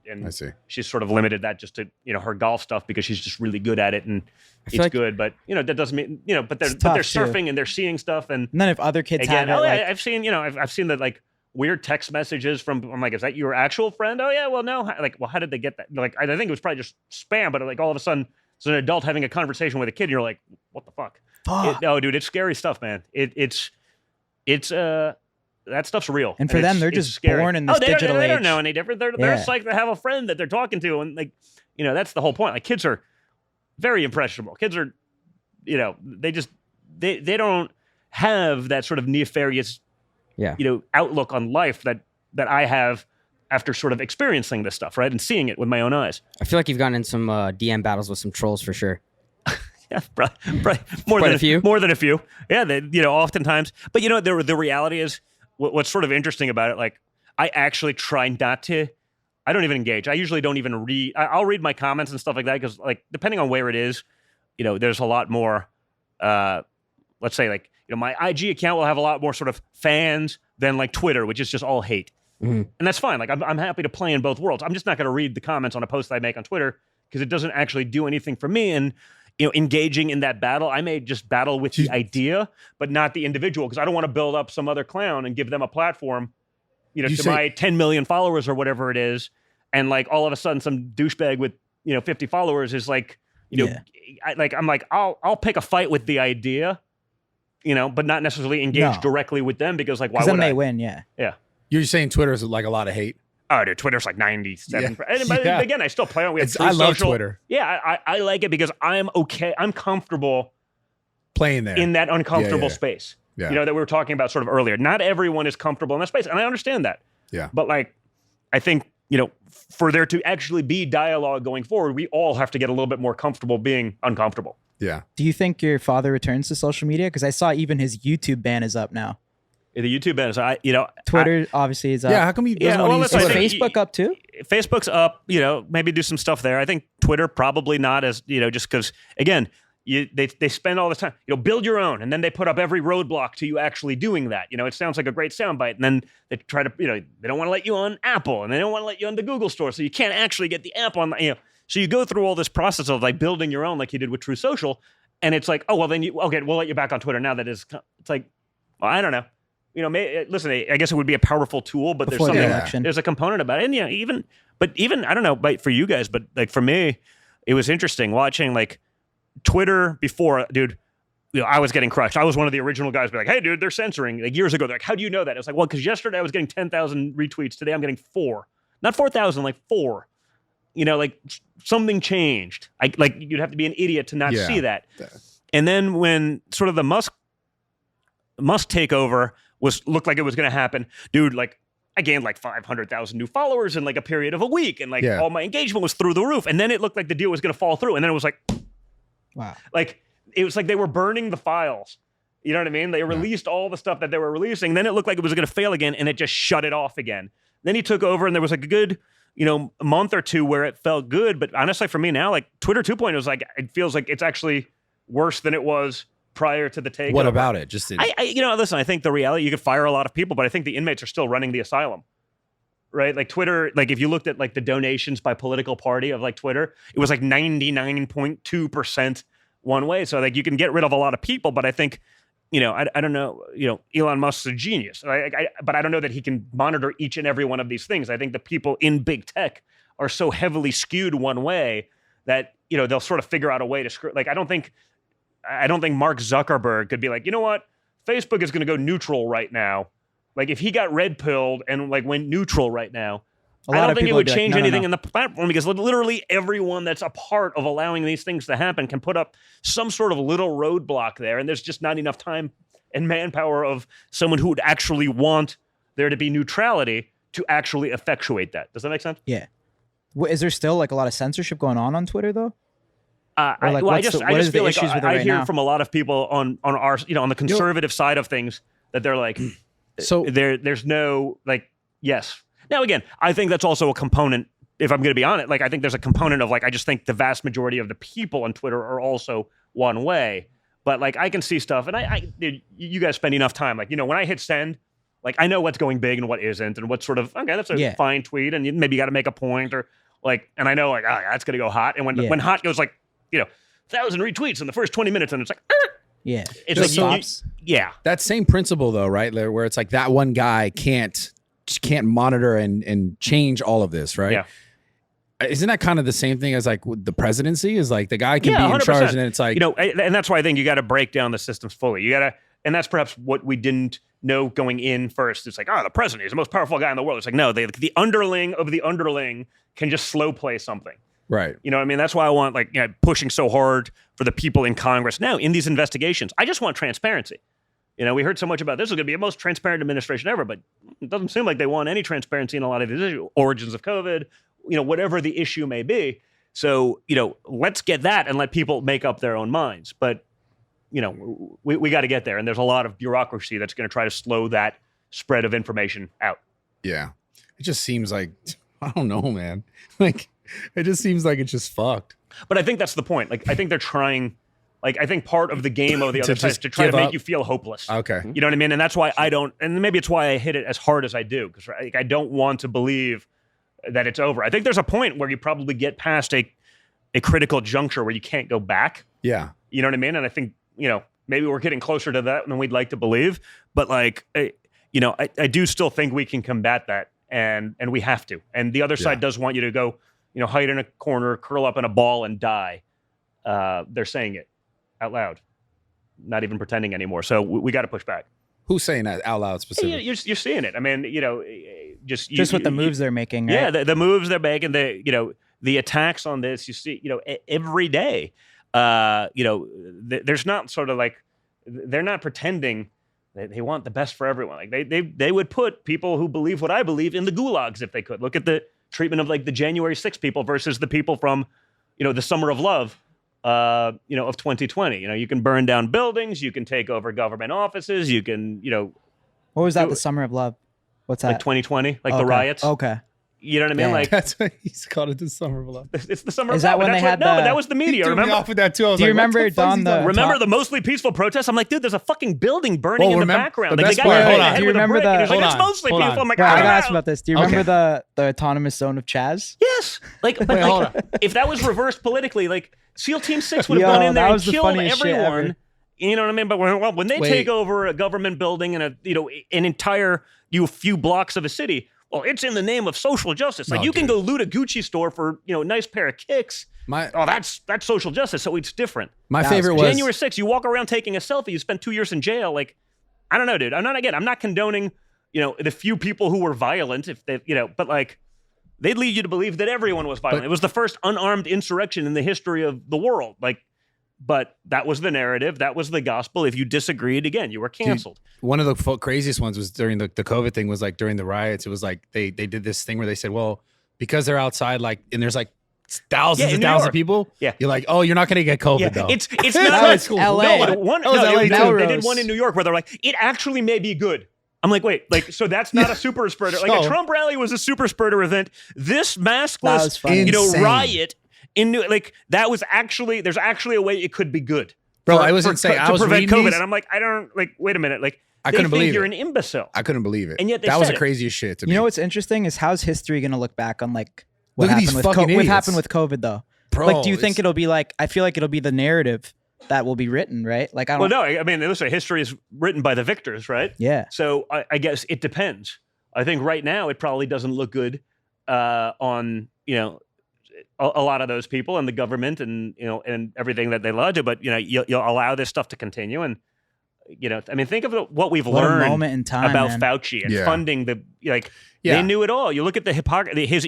and I see. she's sort of limited that just to, you know, her golf stuff because she's just really good at it and I feel it's like- good. But you know, that doesn't mean, you know, but they're It's tough, surfing and they're seeing stuff and And then if other kids again, have it, like, I've seen, you know, I've seen that like weird text messages from, I'm like, is that your actual friend? Oh yeah, well no, like, well, how did they get that? Like, I think it was probably just spam, but like all of a sudden it's an adult having a conversation with a kid and you're like, what the fuck? fuck. No, dude, it's scary stuff, man. It's that stuff's real. And for them, they're it's just scary. born in this they don't- digital They don't age. know any different. They're Yeah. psyched to have a friend that they're talking to, and like, you know, that's the whole point. Like, kids are very impressionable. Kids are, you know, they don't have that sort of nefarious, Yeah. you know, outlook on life that I have after sort of experiencing this stuff, right, and seeing it with my own eyes. I feel like you've gotten in some DM battles with some trolls for sure. Yeah, probably more Quite than a few? More than a few. Yeah, you know, oftentimes. But you know, the reality is, what's sort of interesting about it. Like, I actually try not to. I don't even engage. I usually don't even read. I'll read my comments and stuff like that because, like, depending on where it is, there's a lot more, let's say like, my IG account will have a lot more sort of fans than like Twitter, which is just all hate. Mm-hmm. And that's fine. Like I'm happy to play in both worlds. I'm just not going to read the comments on a post that I make on Twitter because it doesn't actually do anything for me. And, engaging in that battle, I may just battle with the idea, but not the individual, because I don't want to build up some other clown and give them a platform, to my 10 million followers or whatever it is. And like all of a sudden some douchebag with, 50 followers is like, I'll pick a fight with the idea, but not necessarily engage directly with them because like, why would then they I? win. Yeah. Yeah. You're saying Twitter is like a lot of hate? Oh, dude, Twitter's like 97. Yeah. And but again, I still play on. We have I love social. Twitter. Yeah, I like it because I'm okay. I'm comfortable Playing there in that uncomfortable space. Yeah. That we were talking about sort of earlier. Not everyone is comfortable in that space, and I understand that. Yeah. But like, I think for there to actually be dialogue going forward, we all have to get a little bit more comfortable being uncomfortable. Yeah. Do you think your father returns to social media? Because I saw even his YouTube ban is up now. The YouTube ban is, Twitter obviously is up. Yeah. How come you? Yeah, well, Is listen, I think Facebook up too? Facebook's up, maybe do some stuff there. I think Twitter probably not as, just because, again, they spend all this time, build your own. And then they put up every roadblock to you actually doing that. It sounds like a great soundbite. And then they try to, they don't want to let you on Apple and they don't want to let you on the Google store. So you can't actually get the app on, So you go through all this process of like building your own, like you did with True Social. And it's like, oh, well, then we'll let you back on Twitter now that it's like, well, I don't know. Listen, I guess it would be a powerful tool, but Before the election. there's a component about it. And even I don't know, but for you guys, but like for me, it was interesting watching like Twitter before, dude. I was getting crushed. I was one of the original guys be like, hey, dude, they're censoring. Like years ago, they're like, how do you know that? It's like, well, because yesterday I was getting 10,000 retweets. Today I'm getting 4. Not 4,000, like 4. Like something changed. Like you'd have to be an idiot to not see that. And then when sort of the Musk takeover looked like it was going to happen, dude, like I gained like 500,000 new followers in like a period of a week. And like all my engagement was through the roof. And then it looked like the deal was going to fall through. And then it was like, wow. Like it was like they were burning the files. You know what I mean? They released all the stuff that they were releasing. Then it looked like it was going to fail again. And it just shut it off again. Then he took over and there was like a good, month or two where it felt good. But honestly, for me now, like Twitter 2.0 is like, it feels like it's actually worse than it was prior to the takeover. What about it? Just listen, I think the reality, you could fire a lot of people, but I think the inmates are still running the asylum, right? Like Twitter, like if you looked at like the donations by political party of like Twitter, it was like 99.2% one way. So like you can get rid of a lot of people, but I think, I don't know, Elon Musk's a genius, but I don't know that he can monitor each and every one of these things. I think the people in big tech are so heavily skewed one way that, they'll sort of figure out a way to screw. Like, I don't think Mark Zuckerberg could be like, you know what? Facebook is going to go neutral right now. Like if he got red pilled and like went neutral right now, I don't think it would change anything in the platform because literally everyone that's a part of allowing these things to happen can put up some sort of little roadblock there. And there's just not enough time and manpower of someone who would actually want there to be neutrality to actually effectuate that. Does that make sense? Yeah. Is there still like a lot of censorship going on Twitter though? I just feel like I hear now? from a lot of people on our, on the conservative side of things that they're like, so there's no like, yes. Now, again, I think that's also a component, if I'm going to be on it, like I think there's a component of like, I just think the vast majority of the people on Twitter are also one way. But like, I can see stuff and dude, you guys spend enough time. Like, when I hit send, like I know what's going big and what isn't and what's sort of, okay, that's a fine tweet and maybe you got to make a point or like, and I know like, that's going to go hot. And when hot goes like, 1,000 retweets in the first 20 minutes and it's like, yeah, it's like, yeah. That same principle though, right? Where it's like that one guy can't monitor and change all of this, right? Yeah. Isn't that kind of the same thing as like with the presidency? Is like the guy can be in 100%. charge, and then it's like and that's why I think you got to break down the systems fully. You got to, and that's perhaps what we didn't know going in first. It's like, the president is the most powerful guy in the world. It's like, no, the underling of the underling can just slow play something. Right. You know what I mean? That's why I want like pushing so hard for the people in Congress now in these investigations. I just want transparency. We heard so much about this is going to be the most transparent administration ever, but it doesn't seem like they want any transparency in a lot of these issues, origins of COVID, whatever the issue may be. So, let's get that and let people make up their own minds. But, we got to get there. And there's a lot of bureaucracy that's going to try to slow that spread of information out. Yeah. It just seems like, I don't know, man. Like, it just seems like it's just fucked. But I think that's the point. Like, I think they're trying Like, I think part of the game of the other To side is just to try to give make up? you feel hopeless. Okay. You know what I mean? And that's why I don't, and maybe it's why I hit it as hard as I do, because I don't want to believe that it's over. I think there's a point where you probably get past a critical juncture where you can't go back. Yeah. You know what I mean? And I think, maybe we're getting closer to that than we'd like to believe. But like, I do still think we can combat that, and we have to. And the other side does want you to go, hide in a corner, curl up in a ball and die. They're saying it out loud, not even pretending anymore. So we got to push back. Who's saying that out loud specifically? You're seeing it. I mean, just with the moves they're making. Right? Yeah, the moves they're making, the attacks on this, you see, every day. There's not sort of like, they're not pretending that they want the best for everyone. Like they would put people who believe what I believe in the gulags if they could. Look at the treatment of like the January 6th people versus the people from, the Summer of Love, of 2020. You can burn down buildings, you can take over government offices, you can, What was that? The Summer of Love? What's that? like 2020, like the Okay. riots. Okay. You know what I mean? Yeah. Like, That's what he's called it, the summer of love. it's the Summer Is of that Love. when That's they had but the- that was the media. He threw me Remember? off with that too. I was Do you like, what remember the fuck Don is the- that? Remember the mostly peaceful protests? I'm like, dude, there's a fucking building burning Oh, in the remember- background. the Like, best the guy part- hit hold the on. head Do you with a remember brick, and he's like, Hold it's on, mostly hold peaceful. on. I'm like, Yeah, I I gotta don't ask know. about this. Do you remember the autonomous zone of Chaz? Yes. Like, but Wait, hold like, if that was reversed politically, like SEAL Team 6 would have Yo, gone in there that and was the killed funniest shit everyone. ever. You know what I mean? But when they Wait. take over a government building and an entire few blocks of a city, well, it's in the name of social justice. Like, No, you can dude. go loot a Gucci store for a nice pair of kicks. That's social justice. So it's different. My favorite was January 6th, you walk around taking a selfie, you spend 2 years in jail. Like, I don't know, dude. I'm not condoning, the few people who were violent, if they, but like, they'd lead you to believe that everyone was violent. But- It was the first unarmed insurrection in the history of the world. Like, but that was the narrative. That was the gospel. If you disagreed, again, you were canceled. one of the craziest ones was during the COVID thing. Was like during the riots. It was like they did this thing where they said, well, because they're outside, like, and there's like thousands Yeah, in and New thousands York. of people. Yeah. You're like, oh, you're not gonna get COVID though. It's That not was cool. LA. No, one, That was no, LA they, too. they did Melrose. one in New York where they're like, it actually may be good. I'm like, wait, like, so that's not a super spreader. Like, a So- Trump rally was a super spreader event. This That was maskless, funny. Insane. riot in that was actually, there's actually a way it could be good. Bro, for- I was for- insane. to I was prevent reading COVID, these- and I'm like, I don't, like, wait a minute, like, I they couldn't think believe you're it. an imbecile. I couldn't believe it. And yet they that was said the it. craziest shit to me. You know what's interesting is how's history going to look back on like what Look at happened these with fucking what idiots. happened with COVID though? Bro, Like, do you think it's- it'll be like? I feel like it'll be the narrative that will be written, right? Like, I don't. Well, no, I mean, listen, history is written by the victors, right? Yeah. So I guess it depends. I think right now it probably doesn't look good on a lot of those people and the government and and everything that they lodge it. But you'll allow this stuff to continue, and I mean, think of what we've What a learned moment in time, about man. Fauci and Yeah. funding the Yeah. They knew it all. You look at his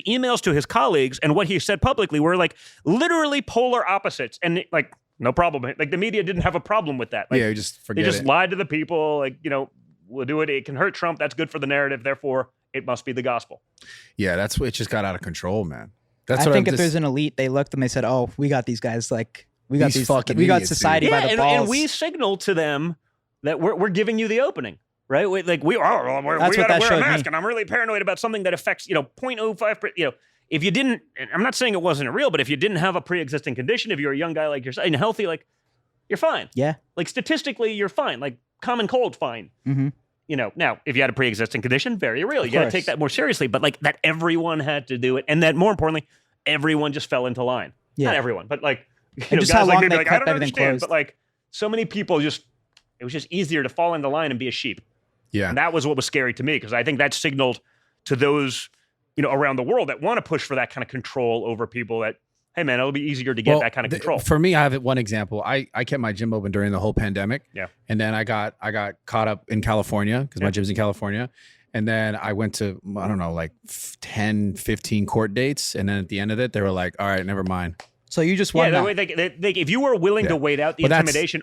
emails to his colleagues and what he said publicly were like literally polar opposites, and like no problem. Like the media didn't have a problem with that. Like, yeah, you just they forget just it. lied to the people. Like we'll do it. It can hurt Trump. That's good for the narrative. Therefore, it must be the gospel. Yeah, that's what it just got out of control, man. That's I what think I'm if just, there's an elite, they looked and they said, "Oh, we got these guys. Like, we got These these. fucking We got idiots, society by the and balls." we signal to them that we're giving you the opening, right? We That's we what gotta that wear a showed mask, me. and I'm really paranoid about something that affects 0.05%. If you didn't, and I'm not saying it wasn't real, but if you didn't have a pre-existing condition, if you're a young guy like yourself and healthy, like you're fine. Yeah. Like statistically, you're fine. Like common cold, fine. Mm-hmm. Now if you had a pre-existing condition, very real. You got to course. take that more seriously. But like that, everyone had to do it, and that more importantly, everyone just fell into line. Yeah. Not everyone, but like And just guys how like long me be they like, I kept don't everything understand, closed. but like so many people it was just easier to fall into line and be a sheep. yeah. And that was what was scary to me, because I think that signaled to those, around the world that want to push for that kind of control over people that, hey man, it'll be easier to get that kind of control. For me, I have one example. I kept my gym open during the whole pandemic. Yeah. And then I got caught up in California because my gym's in California. And then I went to, I don't know, like 10, 15 court dates. And then at the end of it, they were like, all right, never mind. So you just Yeah, won that that. way if you were willing to Yeah. wait out the But that's- intimidation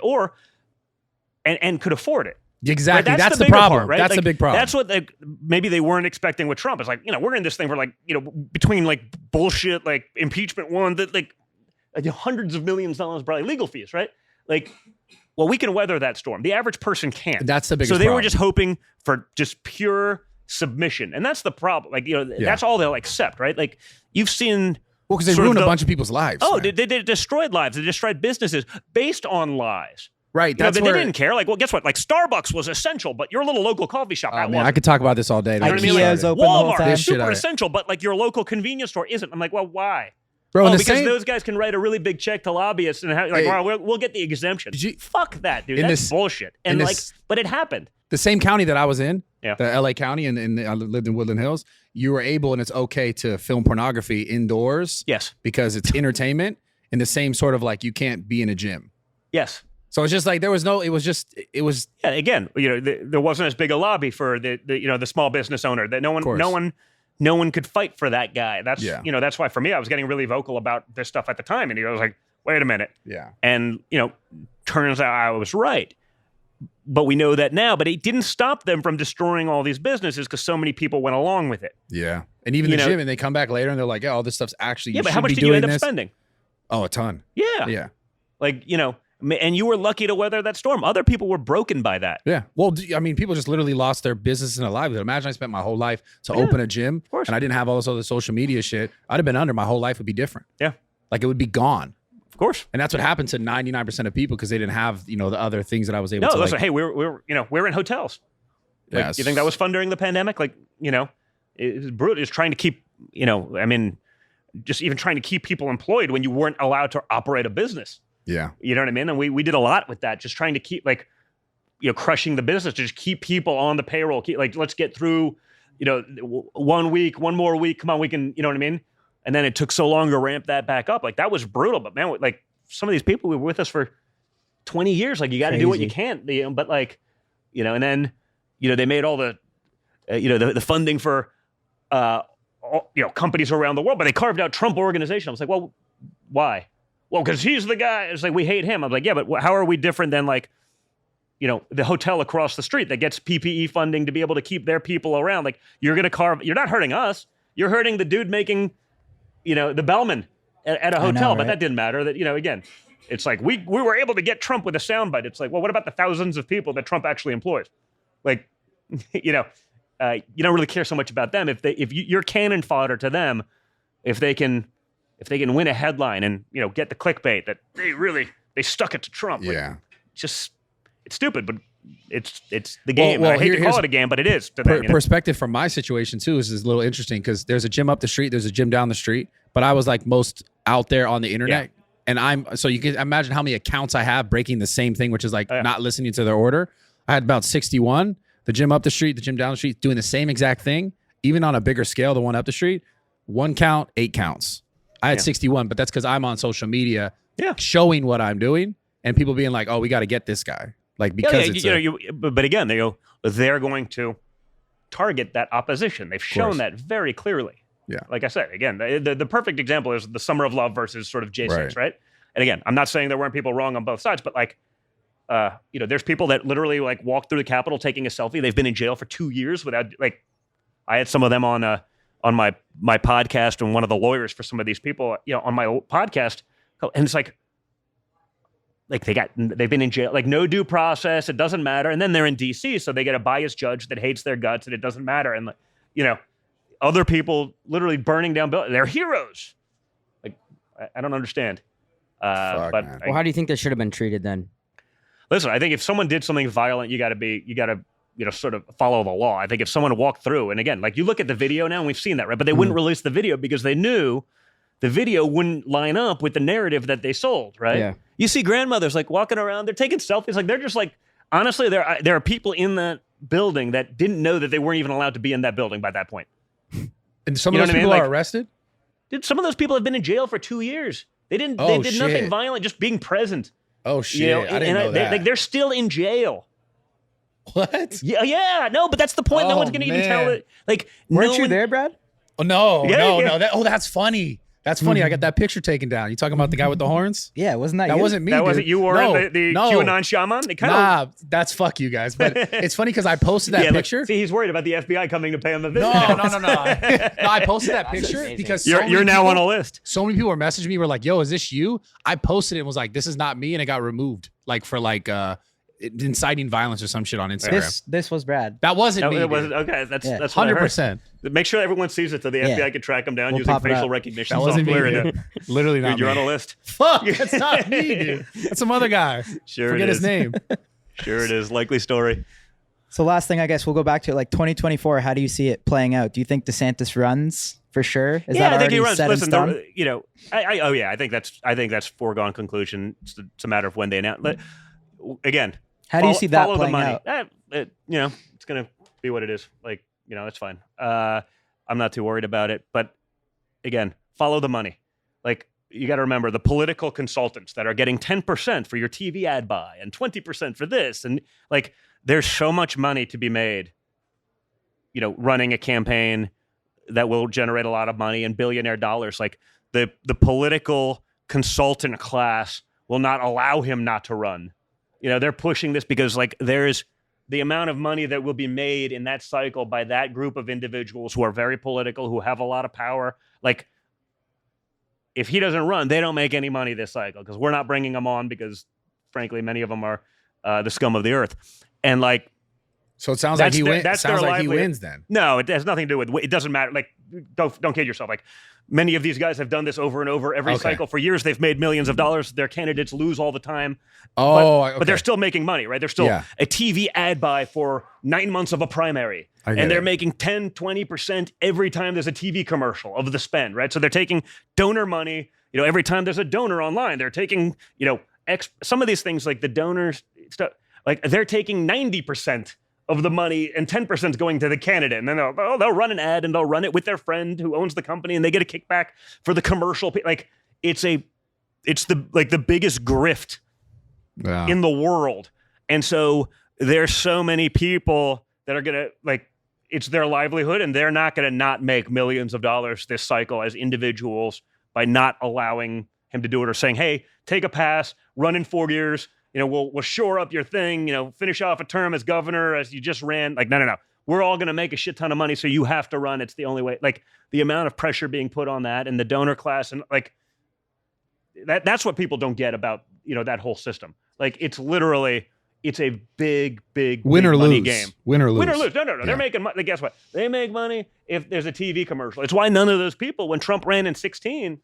and could afford it. Exactly. Right? That's the bigger problem. part, right? That's Like, the big problem. That's what maybe they weren't expecting with Trump. It's like, we're in this thing for like, between like bullshit, like impeachment one, that like hundreds of millions of dollars, probably legal fees, right? Like, well, we can weather that storm. The average person can't. That's the biggest So they were problem. just hoping for just pure submission. And that's the problem. Like, that's all they'll accept, right? Like you've seen Well, because they sort of ruined a the- bunch of people's lives. Oh, man. they destroyed lives. They destroyed businesses based on lies. Right. You know, That's they where. didn't care. Like, well, guess what? Like, Starbucks was essential, but your little local coffee shop, Oh, that man, I wasn't. could talk about this all day. You know what I mean? IKEA's Like, open the whole Walmart time. is This shit super I- essential, but like your local convenience store isn't. I'm like, well, why? Bro, in Oh, the because same, those guys can write a really big check to lobbyists and like, Hey. well, we'll get the exemption. Did you- Fuck that, dude. in That's this- bullshit. in And this- like, but it happened. the same county that I was in, Yeah. the LA County, and I lived in Woodland Hills, you were able, and it's okay to film pornography indoors Yes. because it's entertainment, in the same sort of like you can't be in a gym. Yes. So it's just like it was Yeah. Again, you know, there wasn't as big a lobby for the small business owner that no one could fight for that guy. That's Yeah. that's why for me I was getting really vocal about this stuff at the time, and he was like, wait a minute. yeah. And, turns out I was right. But we know that now. But it didn't stop them from destroying all these businesses because so many people went along with it. Yeah. And even You the know- gym, and they come back later and they're like, yeah, all this stuff's actually, Yeah, you but how should much be did you doing end up this. spending? Oh, a ton. Yeah. Yeah. Like, and you were lucky to weather that storm. Other people were broken by that. Yeah. Well, I mean, people just literally lost their business and their livelihood. Imagine I spent my whole life to open a gym course. and I didn't have all this other social media shit. I'd have been under. My whole life would be different. Yeah. Like it would be gone. Of course. And that's what happened to 99% of people because they didn't have, the other things that I was able No, to listen, like. hey, we're in hotels. Like, Yes. you think that was fun during the pandemic? Like, it's brutal. It's trying to keep, just even trying to keep people employed when you weren't allowed to operate a business. Yeah. You know what I mean? And we did a lot with that, just trying to keep crushing the business, to just keep people on the payroll. Let's get through, 1 week, one more week. Come on, we can, you know what I mean? And then it took so long to ramp that back up. Like that was brutal. But man, like some of these people were with us for 20 years. Like you got to do what you can. But like, and then, they made all the, the funding for, companies around the world, but they carved out Trump Organization. I was like, well, why? Well, because he's the guy. It's like, we hate him. I'm like, yeah, but how are we different than like, the hotel across the street that gets PPE funding to be able to keep their people around? Like, you're not hurting us. You're hurting the dude making, the bellman at a hotel. But right? that didn't matter. That, again, it's like we were able to get Trump with a soundbite. It's like, well, what about the thousands of people that Trump actually employs? Like, you don't really care so much about them. If you're cannon fodder to them, if they can win a headline and get the clickbait that they stuck it to Trump. Like, Yeah. it's stupid, but it's the game. Well, I hate to here's call it a game, but it is. To them, Perspective from my situation too is a little interesting because there's a gym up the street, there's a gym down the street, but I was like most out there on the internet. And so you can imagine how many accounts I have breaking the same thing, which is like not listening to their order. I had about 61. The gym up the street, the gym down the street, doing the same exact thing, even on a bigger scale, the one up the street, 1 count, 8 counts. I had 61, but that's because I'm on social media showing what I'm doing and people being like, oh, we got to get this guy. Like, because but again, they're going to target that opposition. They've shown that very clearly. Yeah. Like I said, again, the perfect example is the Summer of Love versus sort of J6, right? And again, I'm not saying there weren't people wrong on both sides, but like, there's people that literally like walk through the Capitol taking a selfie. They've been in jail for 2 years without, like, I had some of them on my podcast, and one of the lawyers for some of these people, on my podcast, and it's like they've been in jail, like no due process. It doesn't matter. And then they're in DC, so they get a biased judge that hates their guts, and it doesn't matter. And other people literally burning down buildings. They're heroes. Like, I don't understand. Fuck, but man. Well, how do you think they should have been treated then? Listen, I think if someone did something violent, you got to sort of follow the law. I think if someone walked through, and again, like you look at the video now, and we've seen that, right? But they wouldn't release the video because they knew the video wouldn't line up with the narrative that they sold, right? Yeah. You see grandmothers like walking around, they're taking selfies, like they're just like, honestly, there are people in that building that didn't know that they weren't even allowed to be in that building by that point. And some You of know those what I mean? people Like- are arrested? Dude, some of those people have been in jail for 2 years. They did Oh, nothing shit. violent, just being present. Oh, shit. I didn't know that. They're still in jail. What? Yeah, no, but that's the point. No Oh, one's going to even tell man. it. Like, Weren't no you one- there, Brad? Oh, no. Yeah, no. yeah. That's funny. That's funny. I got that picture taken down. You talking about the guy with the horns? Yeah, wasn't that That you? wasn't me. That wasn't dude. you or No, the no. QAnon shaman? They kind of. Nah, that's fuck you guys. But it's funny because I posted that Yeah, look, picture. see, he's worried about the FBI coming to pay him a visit. No. No, I posted that That's picture amazing. because You're now on a list. So many people were messaging me. Were like, "Yo, is this you?" I posted it and was like, "This is not me," and it got removed. Like for like inciting violence or some shit on Instagram. This was Brad. That wasn't me. It wasn't okay. That's Yeah. that's what I heard. 100%. Make sure everyone sees it so the FBI can track them down We'll using pop it facial up. recognition That wasn't me, software. dude. Literally not Dude, you're me. on a list. Fuck, that's not me, dude. That's some other guy. Sure Forget it his is. name. Sure it is. Likely story. So last thing, I guess we'll go back to like 2024. How do you see it playing out? Do you think DeSantis runs for sure? Is that I think he already runs. set in Listen, stone? I think that's foregone conclusion. It's a matter of when they announce. Again, How do you see that follow the playing money. out? It's gonna be what it is. Like, it's fine. I'm not too worried about it. But again, follow the money. Like, you got to remember the political consultants that are getting 10% for your TV ad buy and 20% for this, and like, there's so much money to be made. Running a campaign that will generate a lot of money and billionaire dollars. Like, the political consultant class will not allow him not to run. They're pushing this because like there's the amount of money that will be made in that cycle by that group of individuals who are very political, who have a lot of power. Like, if he doesn't run, they don't make any money this cycle because we're not bringing them on because, frankly, many of them are the scum of the earth. And like, So it sounds like he wins. that's Sounds their like he livelihood. wins then. No, it has nothing to do with. It doesn't matter. Like, don't kid yourself. Like, many of these guys have done this over and over every Okay. cycle for years. They've made millions of dollars. Their candidates lose all the time. Oh, but they're still making money, right? They're still a TV ad buy for 9 months of a primary. I get And they're it. making 10, 20% every time there's a TV commercial of the spend, right? So they're taking donor money. Every time there's a donor online, they're taking, some of these things like the donors stuff, like they're taking 90% of the money and 10% is going to the candidate. And then they'll run an ad and they'll run it with their friend who owns the company and they get a kickback for the commercial. Like, it's the biggest grift in the world. And so there's so many people that are going to, like, it's their livelihood and they're not going to not make millions of dollars this cycle as individuals by not allowing him to do it or saying, hey, take a pass, run in 4 years. We'll shore up your thing, finish off a term as governor as you just ran. Like, no. We're all going to make a shit ton of money, so you have to run. It's the only way. Like, the amount of pressure being put on that and the donor class and like that's what people don't get about, that whole system. Like, it's a big Win or money lose. game. Win or lose. Win or lose. No. Yeah. They're making money. Guess what? They make money if there's a TV commercial. It's why none of those people, when Trump ran in 2016,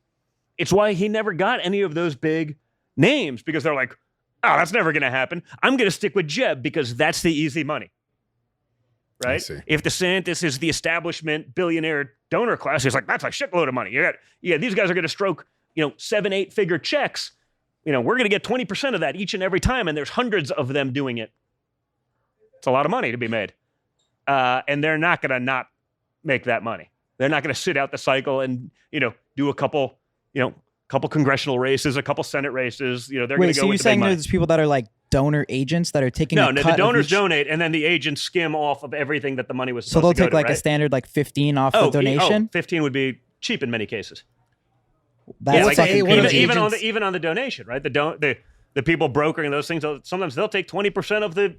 it's why he never got any of those big names because they're like, oh, that's never going to happen. I'm going to stick with Jeb because that's the easy money. Right? see. If DeSantis is the establishment billionaire donor class, he's like, that's a shitload of money. These guys are going to stroke, 7-8 figure checks. We're going to get 20% of that each and every time. And there's hundreds of them doing it. It's a lot of money to be made. And they're not going to not make that money. They're not going to sit out the cycle and, do a couple congressional races, a couple Senate races. They're going to go so you're with the big saying money. there's people that are like donor agents that are taking a No, cut the donors of each, donate, and then the agents skim off of everything that the money was so supposed they'll to go take to, like right? a standard like 15 off the donation. 15 would be cheap in many cases. That's like, fucking hey, what are crazy. the even on the donation, right? The people brokering those things, sometimes they'll take 20% of the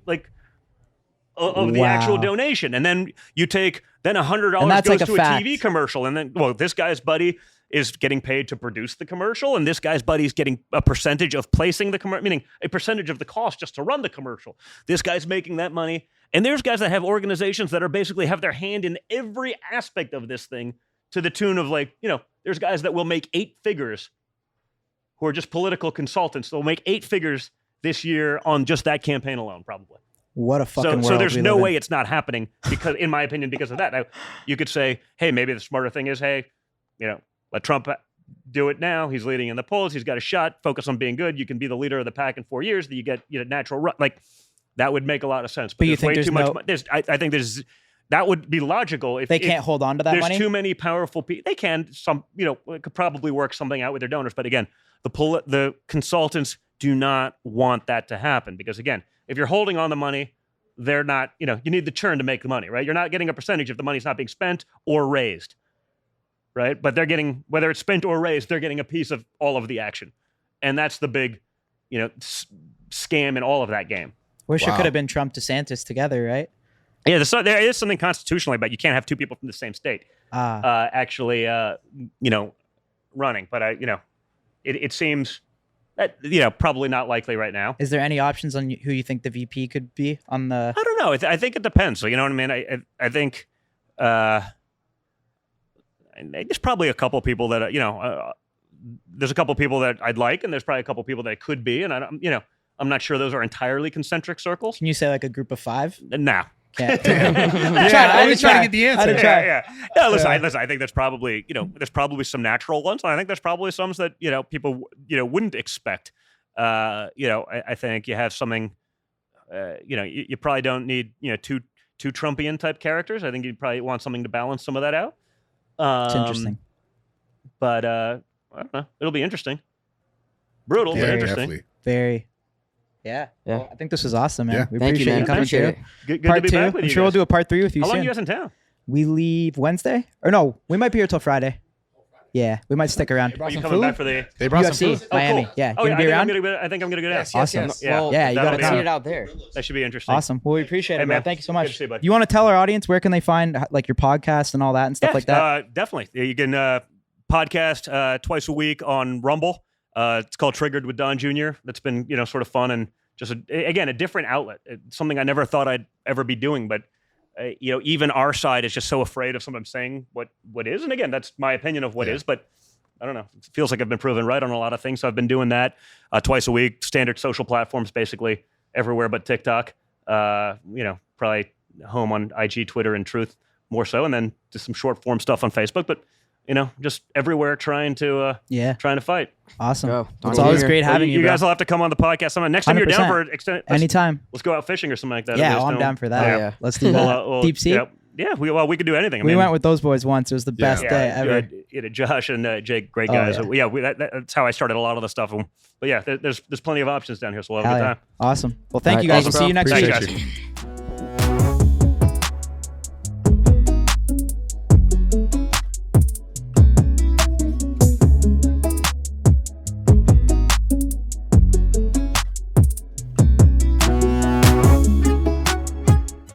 of the actual donation, and then you take $100 And that's goes like a to fact. a TV commercial, and then this guy's buddy is getting paid to produce the commercial, and this guy's buddy's getting a percentage of placing the commercial, meaning a percentage of the cost just to run the commercial. This guy's making that money, and there's guys that have organizations that are basically have their hand in every aspect of this thing to the tune of there's guys that will make 8 figures who are just political consultants. They'll make 8 figures this year on just that campaign alone, probably. What a fucking world. So there's we no live in. way it's not happening because, in my opinion, because of that. Now, you could say, hey, maybe the smarter thing is, hey, let Trump do it now. He's leading in the polls. He's got a shot. Focus on being good. You can be the leader of the pack in 4 years. That you get natural run. Like, that would make a lot of sense. But you there's think way there's too no- much. I think there's that would be logical if They can't hold on to that there's money. too many powerful people. They can it could probably work something out with their donors. But again, the consultants do not want that to happen because again, if you're holding on the money, they're not. You need the churn to make the money, right? You're not getting a percentage if the money's not being spent or raised. Right, but they're getting, whether it's spent or raised, they're getting a piece of all of the action, and that's the big, scam in all of that game. Wish it Wow. could have been Trump DeSantis together, right? Yeah, there is something constitutionally about you can't have 2 people from the same state actually, running. But it seems That probably not likely right now. Is there any options on who you think the VP could be on the? I don't know. I think it depends. So you know what I mean. I think there's probably a couple people that there's a couple people that I'd like, and there's probably a couple people that it could be, and I'm not sure those are entirely concentric circles. Can you say like a group of 5? No. Can't. I was trying to get the answer. Yeah. Listen, I think there's probably there's probably some natural ones, and I think there's probably some that people wouldn't expect. I think you have something. You probably don't need two Trumpian type characters. I think you probably want something to balance some of that out. It's interesting. But I don't know. It'll be interesting. Brutal, but interesting. Definitely. Very. Yeah. Yeah. Well, I think this was awesome, man. Yeah. We Thank you, appreciate man. you coming Appreciate too. it. Good to Part be 2. back with I'm you sure we'll guys. do a part 3 with you How long soon. are you guys in town? We leave Wednesday, or no? We might be here till Friday. Yeah, we might stick around. Are you coming back for the They brought some UFC food. Miami? Cool. Yeah, Oh, you yeah, gonna be around? I think I'm gonna go down. Awesome. Yeah. Well, Yeah, you that'll gotta be see come. it out there. That should be interesting. Awesome. Well, we appreciate it, Hey, man. man. Thank you so Good much. to see you, bud. You want to tell our audience where can they find like your podcast and all that and stuff like that? Definitely. You can podcast twice a week on Rumble. It's called Triggered with Don Jr. That's been sort of fun and just a different outlet. It's something I never thought I'd ever be doing, but even our side is just so afraid of sometimes saying what is. And again, that's my opinion of what is, but I don't know. It feels like I've been proven right on a lot of things. So I've been doing that twice a week, standard social platforms, basically everywhere but TikTok. Probably home on IG, Twitter, and Truth more so, and then just some short form stuff on Facebook. But just everywhere trying to fight. Awesome. Go. It's Don always Jr. great having you. You bro. guys will have to come on the podcast sometime. Next time you're down 100%. for extended, Anytime. let's go out fishing or something like that. Yeah, I'm down for that. Yeah. Let's do that. Deep sea. Yeah, we could do anything. I We mean, went with those boys once. It was the best day ever. Josh and Jake, great Oh, guys. yeah. That's how I started a lot of the stuff. But yeah, there's plenty of options down here, so we'll have Hell a good yeah. time. Awesome. Well, thank All you right, guys. thanks, We'll see you bro. next Thanks, week. guys.